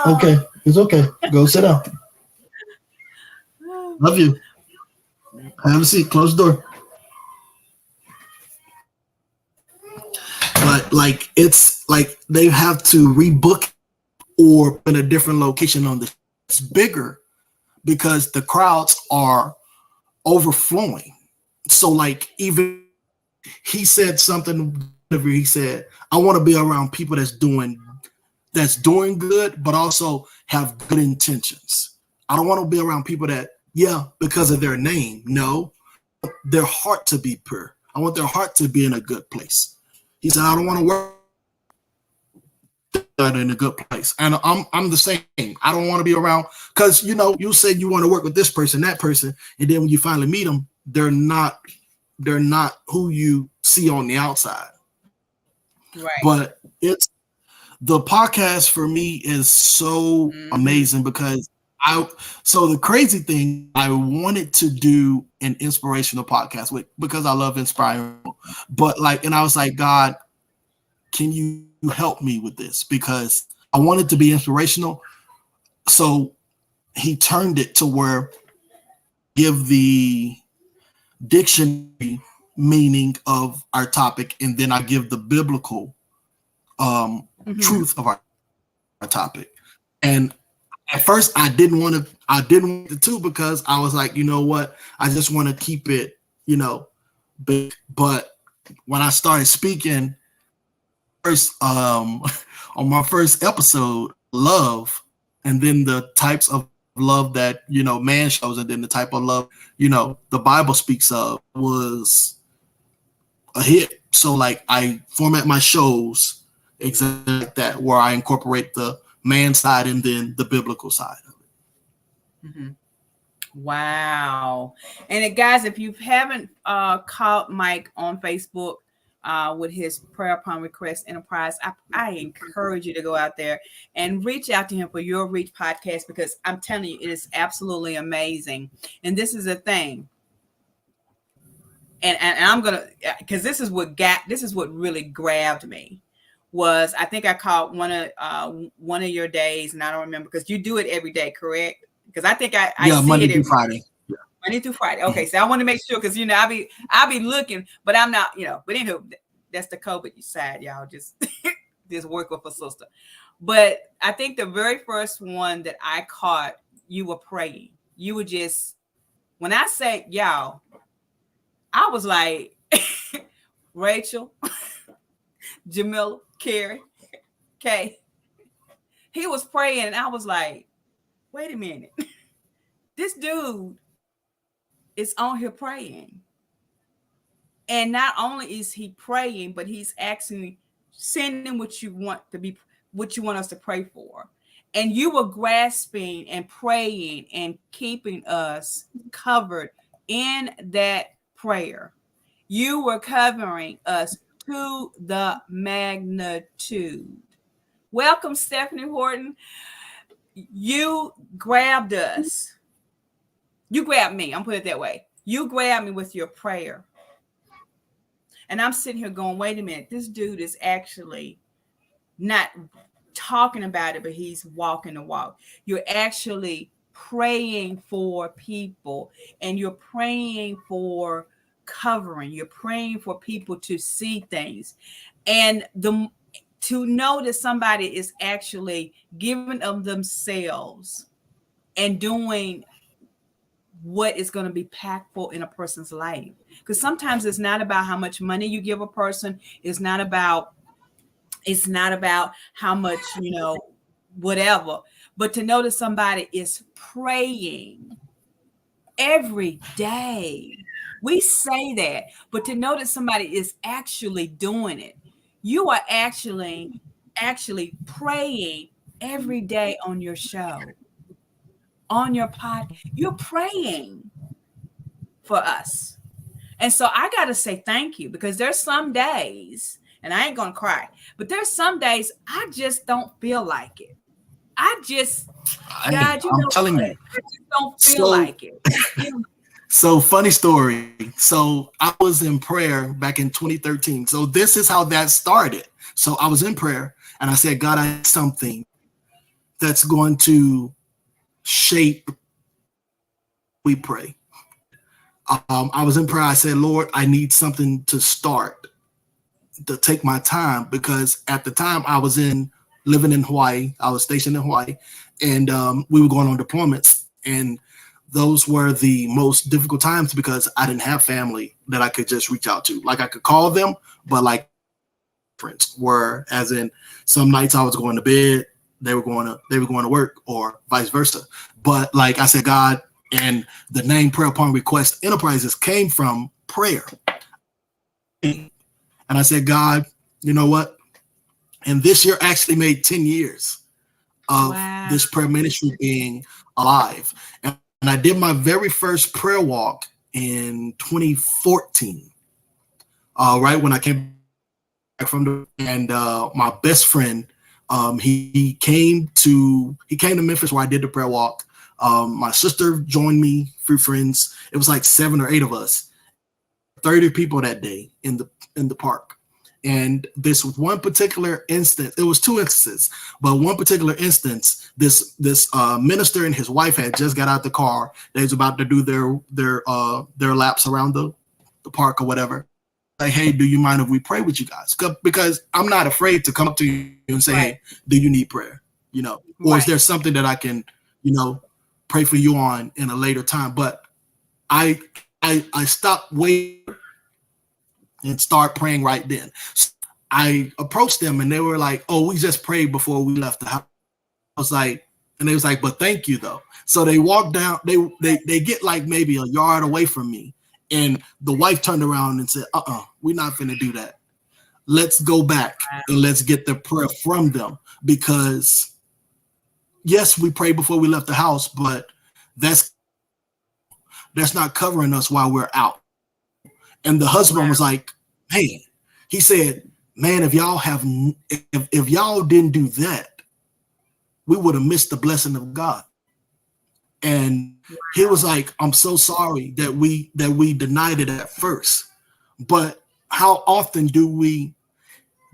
Okay. It's okay. Go sit down. Love you. Have a seat. Close the door. But like it's like they have to rebook or in a different location on the it's bigger because the crowds are overflowing. So like even he said something. He said, "I want to be around people that's doing good, but also have good intentions. I don't want to be around people that, because of their name. No, their heart to be pure. I want their heart to be in a good place." He said, "I don't want to work in a good place." And I'm the same. I don't want to be around because you say you want to work with this person, that person, and then when you finally meet them, they're not who you see on the outside. Right. But it's the podcast for me is so amazing because so the crazy thing, I wanted to do an inspirational podcast because I love inspiring people. But and I was like, God, can you help me with this? Because I wanted to be inspirational. So he turned it to where give the dictionary meaning of our topic, and then I give the biblical truth of our topic. And at first I didn't want the two because I was like, you know what? I just want to keep it, big. But when I started speaking first on my first episode, love, and then the types of love that man shows, and then the type of love the Bible speaks of was a hit. So I format my shows exactly like that, where I incorporate the man side and then the biblical side of it. Mm-hmm. Wow. And guys, if you haven't caught Mike on Facebook with his Prayer Upon Request Enterprise, I encourage you to go out there and reach out to him for Your Reach podcast, because I'm telling you, it is absolutely amazing. And this is a thing. And I'm gonna, because this is what really grabbed me. Was I think I caught one of your days, and I don't remember because you do it every day, correct? Because I think I see Monday it through Friday. Monday through Friday. Okay, so I want to make sure because I'll be looking, but I'm not, But anyway, that's the COVID side, y'all. Just work with a sister. But I think the very first one that I caught, you were praying. You were just, when I say y'all, I was like, Rachel, Jamila, Carrie, Kay. He was praying, and I was like, wait a minute. This dude is on here praying. And not only is he praying, but he's asking, sending what you want us to pray for. And you were grasping and praying and keeping us covered in that prayer. You were covering us to the magnitude. Welcome, Stephanie Horton. You grabbed us. You grabbed me. I'm putting it that way. You grabbed me with your prayer. And I'm sitting here going, wait a minute. This dude is actually not talking about it, but he's walking the walk. You're actually praying for people, and you're praying for covering. You're praying for people to see things. And to know that somebody is actually giving of themselves and doing what is going to be impactful in a person's life. Because sometimes it's not about how much money you give a person. It's not about how much, whatever. But to know that somebody is praying every day. We say that, but to know that somebody is actually doing it. You are actually praying every day on your show, on your pod. You're praying for us. And so I got to say thank you, because there's some days, and I ain't going to cry, but there's some days I just don't feel like it. I'm telling you, I just don't feel like it. So funny story. So I was in prayer back in 2013. So this is how that started. So I was in prayer and I said, God, I need something that's going to shape we pray. I was in prayer. I said, Lord, I need something to start, to take my time, because at the time I was living in Hawaii. I was stationed in Hawaii, and we were going on deployments, and those were the most difficult times because I didn't have family that I could just reach out to. Like, I could call them, but like friends were, as in some nights I was going to bed, they were going to work, or vice versa. But like I said, God, and the name Prayer Upon Request Enterprises came from prayer. And I said, God, you know what? And this year actually made 10 years of this prayer ministry being alive. And I did my very first prayer walk in 2014, right when I came back my best friend, he came to Memphis where I did the prayer walk. My sister joined me, few friends. It was like 7 or 8 of us, 30 people that day in the park. And this one particular instance, it was 2 instances, but one particular instance, this minister and his wife had just got out the car. They was about to do their laps around the park or whatever. Like, hey, do you mind if we pray with you guys? Because I'm not afraid to come up to you and say, hey, do you need prayer? Or is there something that I can, pray for you on in a later time? But I stopped waiting and start praying right then. So I approached them and they were like, oh, we just prayed before we left the house. I was like, and they was like, but thank you though. So they walked down, they get like maybe a yard away from me. And the wife turned around and said, we're not finna do that. Let's go back and let's get the prayer from them. Because yes, we prayed before we left the house, but that's not covering us while we're out. And the husband was like, hey, he said, man, if y'all didn't do that, we would have missed the blessing of God. And he was like, I'm so sorry that we denied it at first. But how often do we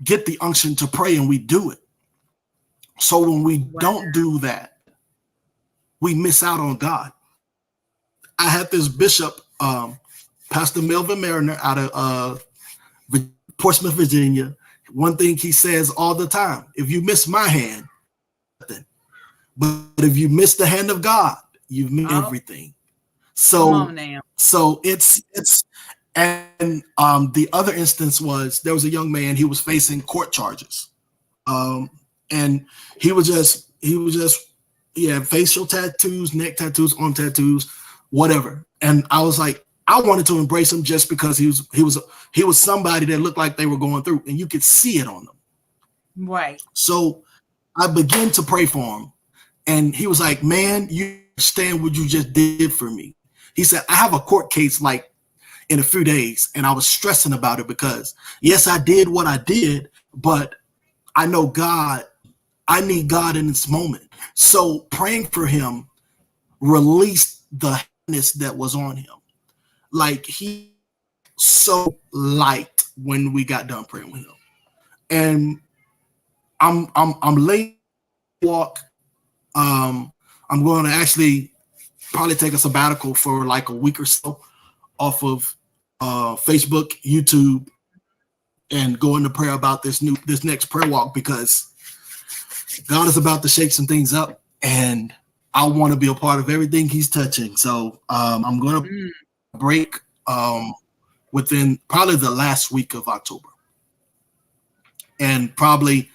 get the unction to pray and we do it? So when we don't do that, we miss out on God. I had this bishop, Pastor Melvin Mariner, out of Portsmouth, Virginia. One thing he says all the time: if you miss my hand, nothing. But if you miss the hand of God, you've missed everything. So it's and the other instance was there was a young man, he was facing court charges. And he had facial tattoos, neck tattoos, arm tattoos, whatever. And I was like, I wanted to embrace him just because he was somebody that looked like they were going through, and you could see it on them. Right. So I began to pray for him. And he was like, man, you understand what you just did for me. He said, I have a court case like in a few days, and I was stressing about it because, yes, I did what I did, but I know God, I need God in this moment. So praying for him released the heaviness that was on him. Like he so light when we got done praying with him. And I'm late walk. I'm going to actually probably take a sabbatical for like a week or so off of Facebook, YouTube, and go into prayer about this next prayer walk, because God is about to shake some things up, and I want to be a part of everything He's touching. So I'm going to break within probably the last week of October, and probably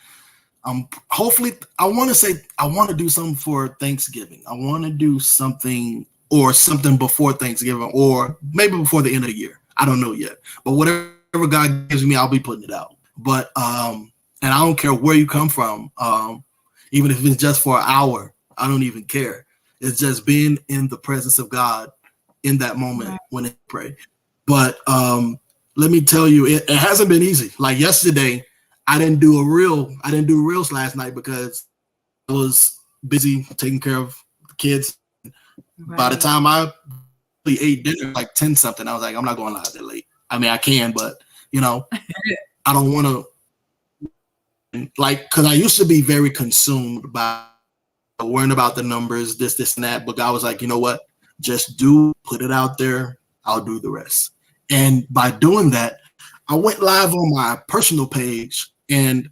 hopefully I want to do something for Thanksgiving. I want to do something before Thanksgiving, or maybe before the end of the year. I don't know yet, but whatever God gives me, I'll be putting it out. But and I don't care where you come from, even if it's just for an hour, I don't even care. It's just being in the presence of God in that moment when I pray. But let me tell you, it hasn't been easy. Like yesterday, I didn't do reels last night because I was busy taking care of the kids. Right. By the time I ate dinner, like 10 something, I was like, I'm not going live that late. I mean, I can, but I don't want to, because I used to be very consumed by worrying about the numbers, this and that. But God was like, you know what? Just put it out there. I'll do the rest. And by doing that, I went live on my personal page and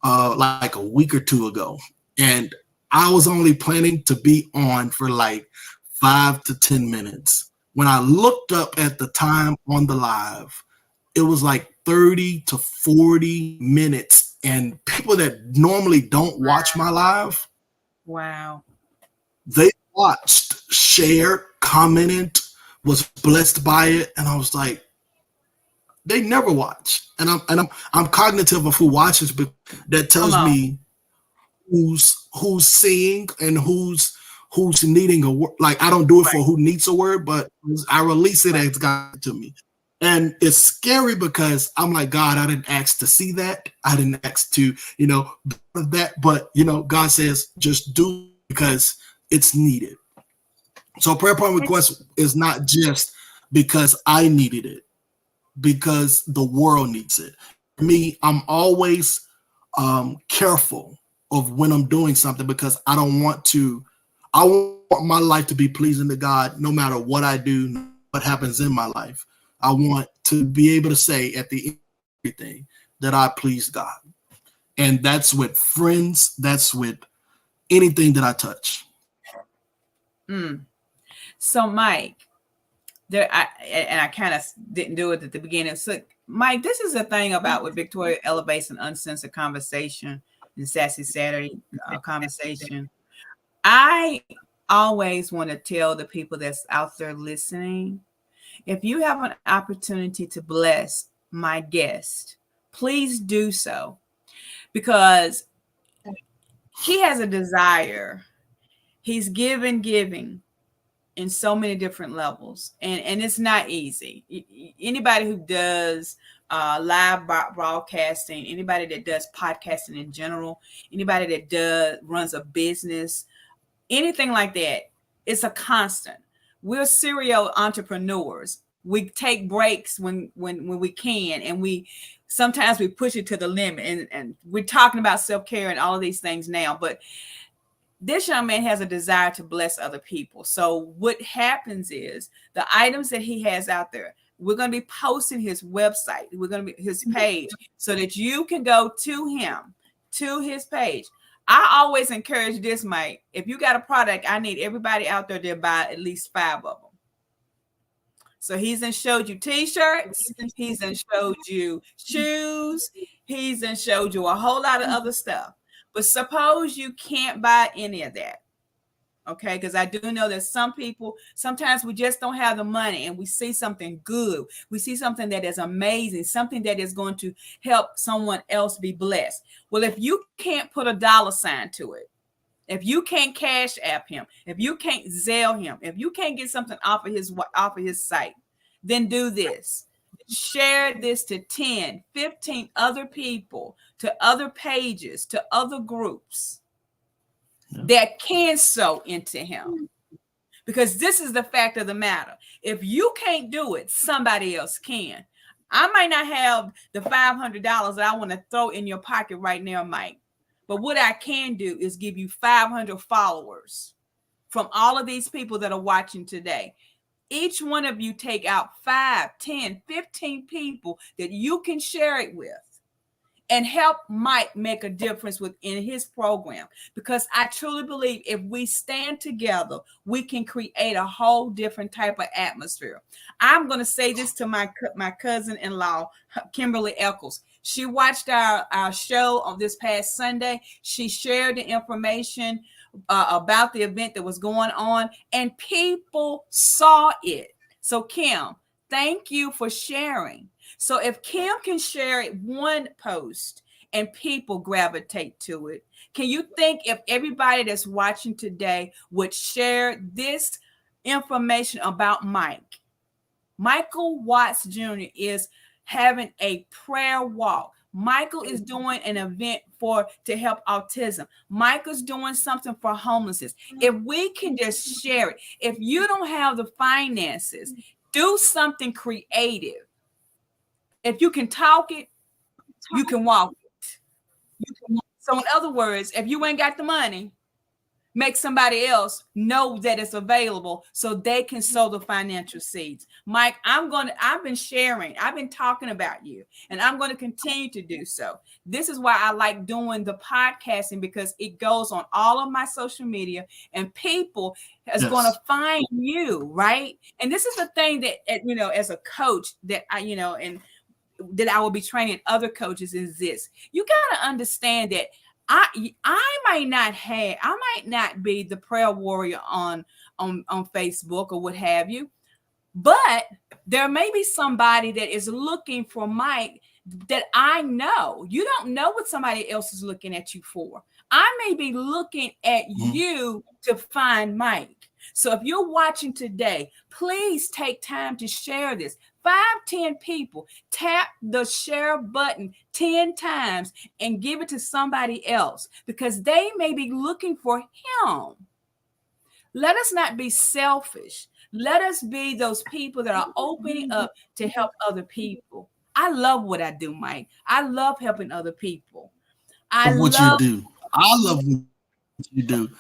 like a week or two ago, and I was only planning to be on for like 5 to 10 minutes. When I looked up at the time on the live, it was like 30 to 40 minutes, and people that normally don't watch my live, they watched, shared, commented, was blessed by it, and I was like, they never watch, and I'm cognitive of who watches, but that tells me who's seeing and who's needing a word. Like, I don't do it for who needs a word, but I release it as God to me. And it's scary because I'm like, God, I didn't ask to see that. I didn't ask to, that. But, God says, just do it because it's needed. So prayer point request is not just because I needed it, because the world needs it. For me, I'm always careful of when I'm doing something, because I want my life to be pleasing to God no matter what I do, what happens in my life. I want to be able to say at the end of everything that I please God. And that's with friends, that's with anything that I touch. So Mike, I kind of didn't do it at the beginning. So Mike, this is the thing about with Victoria Elevates an Uncensored Conversation and Sassy Saturday conversation. I always want to tell the people that's out there listening, if you have an opportunity to bless my guest, please do so, because he has a desire. He's giving in so many different levels, and it's not easy. Anybody who does live broadcasting, anybody that does podcasting in general, anybody that runs a business, anything like that, it's a constant. We're serial entrepreneurs. We take breaks when we can, and sometimes we push it to the limit. And we're talking about self-care and all of these things now, but this young man has a desire to bless other people. So what happens is the items that he has out there, we're going to be posting his website. We're going to be his page so that you can go to him, to his page. I always encourage this, Mike. If you got a product, I need everybody out there to buy at least 5 of them. So he's done showed you t-shirts. He's done showed you shoes. He's done showed you a whole lot of other stuff. But suppose you can't buy any of that, okay? Because I do know that some people, sometimes we just don't have the money, and we see something good. We see something that is amazing, something that is going to help someone else be blessed. Well, if you can't put a dollar sign to it, If you can't Cash App him, if you can't Zelle him, if you can't get something off of his site, then do this. Share this to 10, 15 other people, to other pages, to other groups that can sow into him. Because this is the fact of the matter. If you can't do it, somebody else can. I might not have the $500 that I want to throw in your pocket right now, Mike. But what I can do is give you 500 followers from all of these people that are watching today. Each one of you take out 5, 10, 15 people that you can share it with and help Mike make a difference within his program. Because I truly believe if we stand together, we can create a whole different type of atmosphere. I'm going to say this to my cousin-in-law, Kimberly Eccles. She watched our show on this past Sunday. She shared the information about the event that was going on, and people saw it. So Kim, thank you for sharing. So if Kim can share it one post and people gravitate to it, can you think if everybody that's watching today would share this information about Mike? Michael Watts Jr. is having a prayer walk. Michael is doing an event to help autism. Michael's doing something for homelessness. If we can just share it, if you don't have the finances, do something creative. If you can talk it, you can walk it. So in other words, if you ain't got the money, make somebody else know that it's available so they can sow the financial seeds. Mike, I've been sharing, I've been talking about you, and I'm going to continue to do so. This is why I like doing the podcasting, because it goes on all of my social media and people is going to find you, right? And this is the thing that, as a coach that that I will be training other coaches is this. You got to understand that I might not be the prayer warrior on Facebook or what have you, but there may be somebody that is looking for Mike that I know. You don't know what somebody else is looking at you for. I may be looking at you to find Mike. So if you're watching today, please take time to share this. 5, 10 people, tap the share button 10 times and give it to somebody else because they may be looking for him. Let us not be selfish. Let us be those people that are opening up to help other people. I love what I do, Mike. I love helping other people. I love what you do. I love what you do.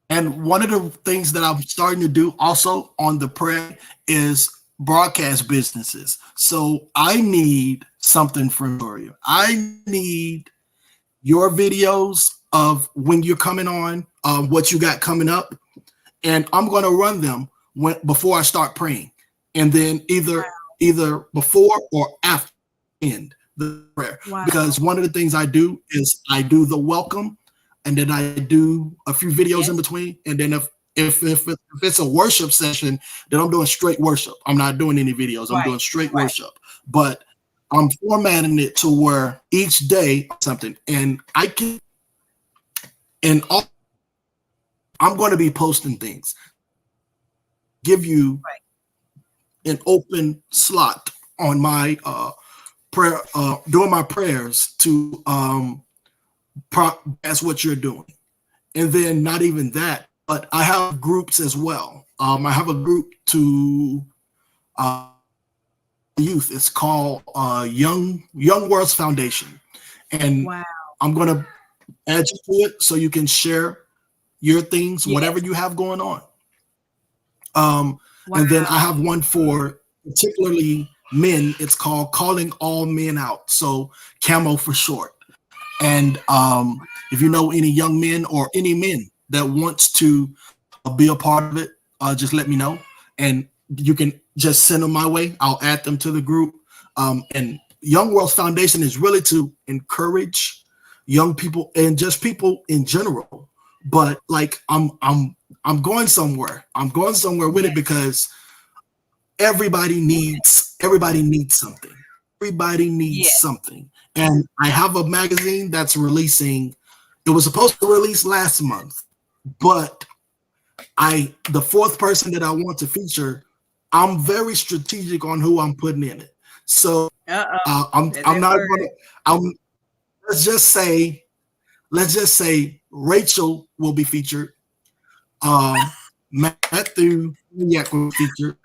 And one of the things that I'm starting to do also on the prayer is broadcast businesses. So I need something from you. I need your videos of when you're coming on, what you got coming up, and I'm going to run them before I start praying, and then either before or after end the prayer. Wow. Because one of the things I do is I do the welcome, and then I do a few videos in between, and then if it's a worship session, then I'm doing straight worship. I'm not doing any videos. I'm doing straight worship. But I'm formatting it to where each day something, and I'm going to be posting things. Give you an open slot on my prayer, doing my prayers to that's what you're doing. And then not even that, but I have groups as well. I have a group to youth. It's called Young Worlds Foundation. And I'm going to add you to it so you can share your things, whatever you have going on. And then I have one for particularly men. It's called Calling All Men Out. So CAMO for short. And if you know any young men or any men that wants to be a part of it, just let me know. And you can just send them my way. I'll add them to the group. And Young Worlds Foundation is really to encourage young people and just people in general. But like I'm going somewhere. I'm going somewhere with it because everybody needs something. Everybody needs something. And I have a magazine that's releasing. It was supposed to release last month, but the fourth person that I want to feature, I'm very strategic on who I'm putting in it. So I'm not gonna. Let's just say Rachel will be featured. Matthew Maniac will be featured.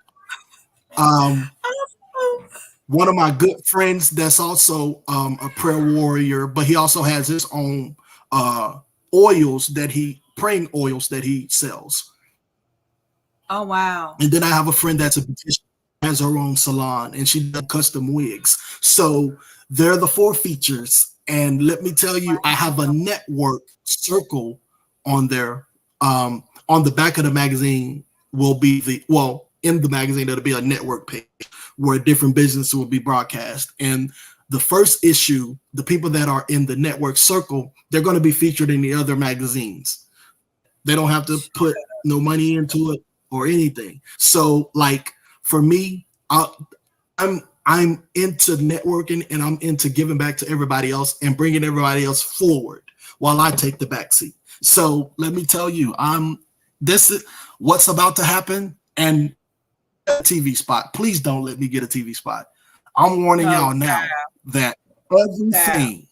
One of my good friends that's also a prayer warrior, but he also has his own praying oils that he sells. Oh wow! And then I have a friend that's a beautician, has her own salon, and she does custom wigs. So they're the 4 features. And let me tell you, I have a network circle on there. On the back of the magazine will be in the magazine there'll be a network page where different businesses will be broadcast. And the first issue, the people that are in the network circle, they're going to be featured in the other magazines. They don't have to put no money into it or anything. So, like for me, I'm into networking and I'm into giving back to everybody else and bringing everybody else forward while I take the back seat. So let me tell you, this is what's about to happen. And a TV spot. Please don't let me get a TV spot. I'm warning y'all now that everything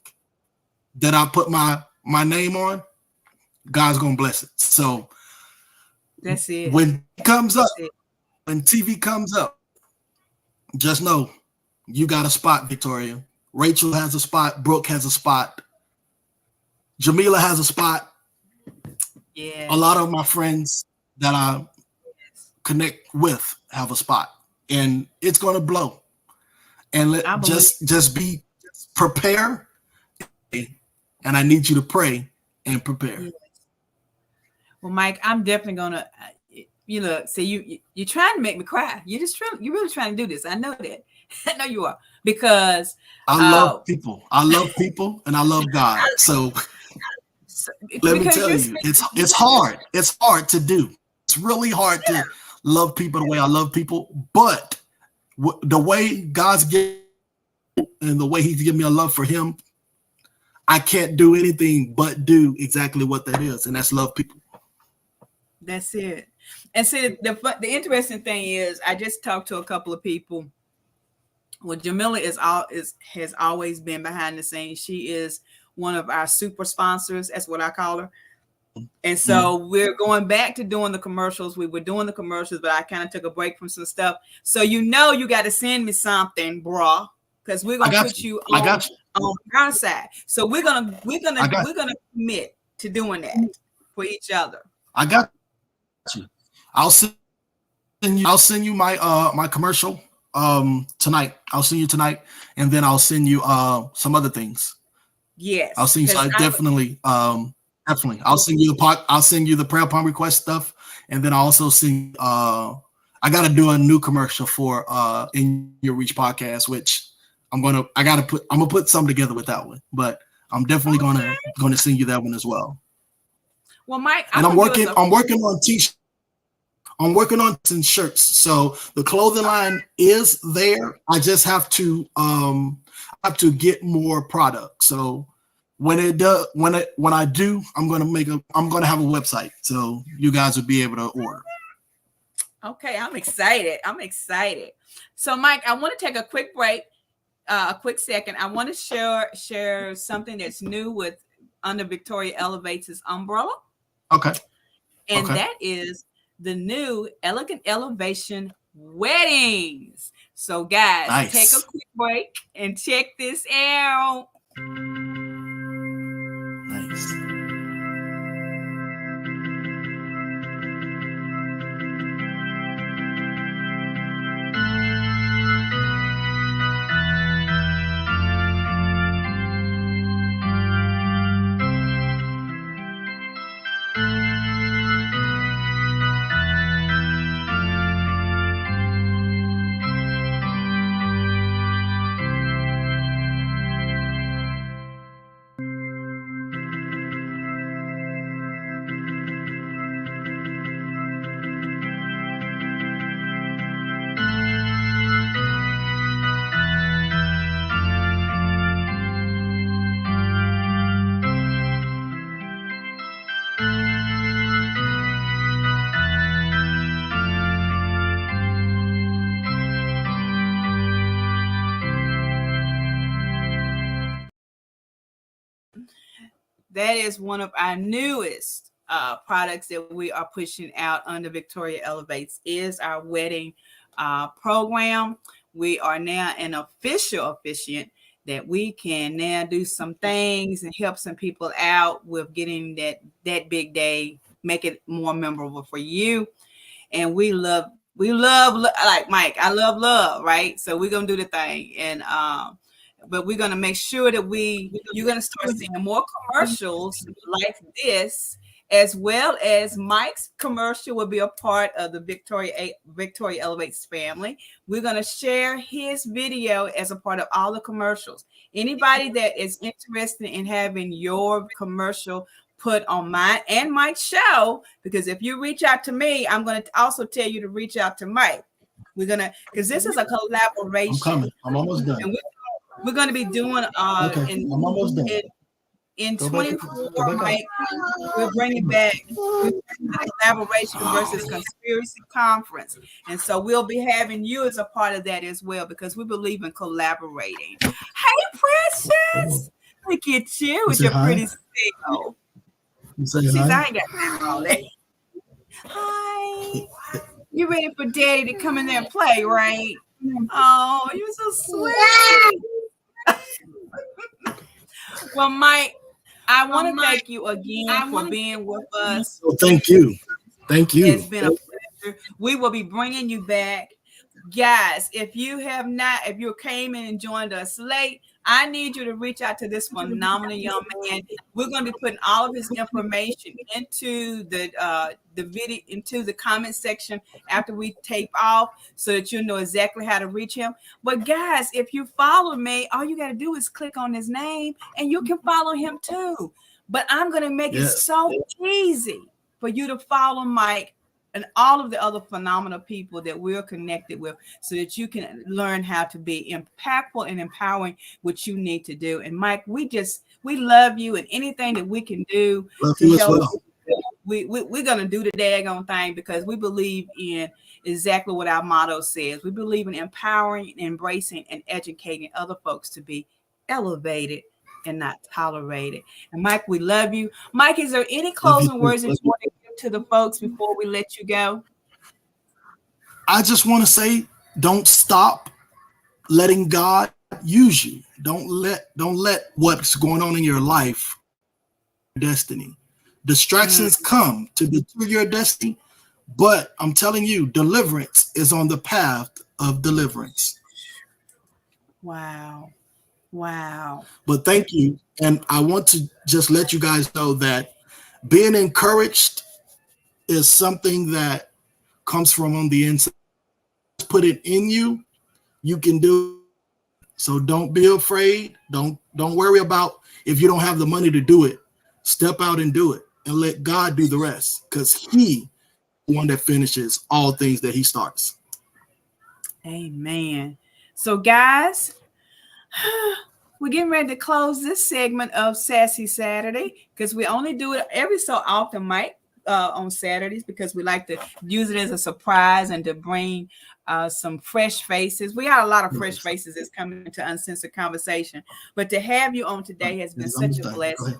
that I put my name on, God's gonna bless it. So that's it. When TV comes up, just know you got a spot, Victoria. Rachel has a spot. Brooke has a spot. Jamila has a spot. Yeah. A lot of my friends that I connect with have a spot, and it's gonna blow. And prepare, and I need you to pray and prepare. Yes. Well, Mike, I'm definitely gonna. You're trying to make me cry. You're really trying to do this. I know that. I know you are, because I love people. I love people, and I love God. So let me tell you, it's hard. It's hard to do. It's really hard to love people the way I love people, but the way God's given and the way He's given me a love for Him, I can't do anything but do exactly what that is, and that's love people. That's it. And see, the interesting thing is, I just talked to a couple of people. Well, Jamila has always been behind the scenes. She is one of our super sponsors. That's what I call her. And so we're going back to doing the commercials. We were doing the commercials, but I kind of took a break from some stuff. So you got to send me something, brah, because we're gonna put you on our side. So we're gonna commit to doing that for each other. I got you. I'll send you my commercial tonight. I'll send you tonight, and then I'll send you some other things. Yes, I'll send you. So definitely. I'll send you the prayer pump request stuff, and then I'll also send. I got to do a new commercial for In Your Reach podcast, which I'm gonna put something together with that one, but I'm definitely gonna send you that one as well. Well, Mike, I'm working on t-shirts. I'm working on some shirts, so the clothing line is there. I just have to get more product. So when I do, I'm gonna have a website, so you guys will be able to order. Okay, I'm excited. So, Mike, I want to take a quick break, a quick second. I want to share something that's new under Victoria Elevates' umbrella. Okay. And that is the new Elegant Elevation weddings. So, guys, Take a quick break and check this out. Nice. That is one of our newest products that we are pushing out under Victoria Elevates is our wedding program. We are now an official officiant that we can now do some things and help some people out with getting that big day, make it more memorable for you. And we love like Mike. I love, right? So we're gonna do the thing, and but we're gonna make sure that you're gonna start seeing more commercials like this, as well as Mike's commercial will be a part of the Victoria Elevates family. We're gonna share his video as a part of all the commercials. Anybody that is interested in having your commercial put on mine and Mike's show, because if you reach out to me, I'm going to also tell you to reach out to Mike. We're going to, because this is a collaboration. I'm coming. I'm almost done. And we're going to be doing okay. I'm almost done. In 24, Mike, we're bringing back collaboration versus conspiracy conference. And so we'll be having you as a part of that as well, because we believe in collaborating. Hey, Precious. Look at you with your pretty self. I ain't got all that. Hi. You ready for Daddy to come in there and play, right? Oh, you're so sweet. Well, Mike, I want to thank you again for being with us. Oh, thank you. Thank you. It's been a pleasure. We will be bringing you back. Guys, if you came in and joined us late, I need you to reach out to this phenomenal young man. We're going to be putting all of his information into the video, into the comment section after we tape off, so that you know exactly how to reach him. But guys, if you follow me, all you got to do is click on his name, and you can follow him too. But I'm going to make it so easy for you to follow Mike and all of the other phenomenal people that we're connected with, so that you can learn how to be impactful and empowering what you need to do. And Mike, we love you, and anything that we can do to help, we're going to do the daggone thing, because we believe in exactly what our motto says. We believe in empowering, embracing, and educating other folks to be elevated and not tolerated. And Mike, we love you. Mike, is there any closing words that you want to give to the folks before we let you go? I just want to say, don't stop letting God use you. Don't let what's going on in your life, destiny. Distractions come to deter your destiny, but I'm telling you, deliverance is on the path of deliverance. Wow. But thank you. And I want to just let you guys know that being encouraged is something that comes from on the inside. Put it in you, you can do it. So don't be afraid. Don't worry about if you don't have the money to do it. Step out and do it, and let God do the rest, because He is the one that finishes all things that He starts. Amen. So guys, we're getting ready to close this segment of Sassy Saturday, because we only do it every so often, Mike, on Saturdays, because we like to use it as a surprise and to bring some fresh faces. We got a lot of fresh faces that's coming to Uncensored Conversation, but to have you on today has been such a blessing.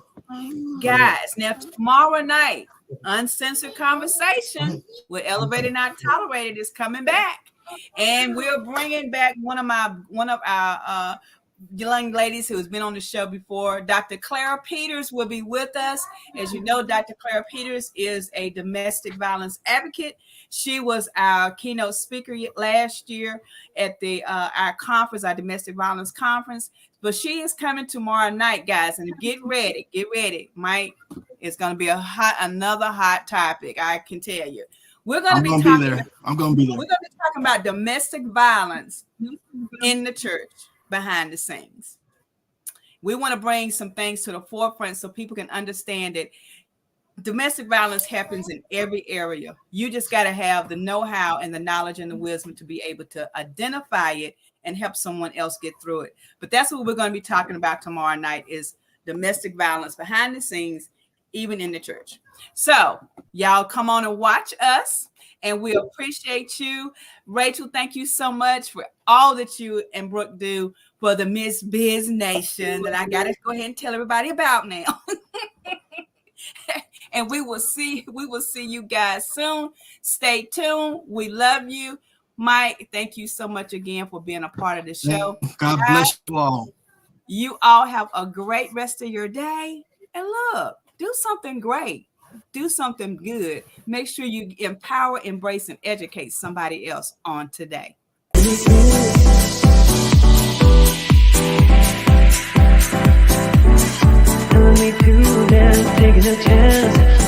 Guys, now tomorrow night, Uncensored Conversation with Elevated Not Tolerated is coming back, and we're bringing back one of our young ladies who has been on the show before. Dr. Clara Peters will be with us. As you know, Dr. Clara Peters is a domestic violence advocate. She was our keynote speaker last year at our conference, our domestic violence conference. But she is coming tomorrow night, guys, and get ready. Mike, it's going to be another hot topic, I can tell you. We're going to be talking there. I'm going to be there. We're going to be talking about domestic violence in the church, behind the scenes. We want to bring some things to the forefront so people can understand that domestic violence happens in every area. You just got to have the know-how and the knowledge and the wisdom to be able to identify it and help someone else get through it. But that's what we're going to be talking about tomorrow night, is domestic violence behind the scenes, even in the church. So y'all come on and watch us, and we appreciate you. Rachel, thank you so much for all that you and Brooke do for the Miss Biz Nation that I got to go ahead and tell everybody about now. And we will see you guys soon. Stay tuned. We love you. Mike, thank you so much again for being a part of the show. God bless you all. You all have a great rest of your day. And look, do something great. Do something good. Make sure you empower, embrace, and educate somebody else on today. Taking a chance.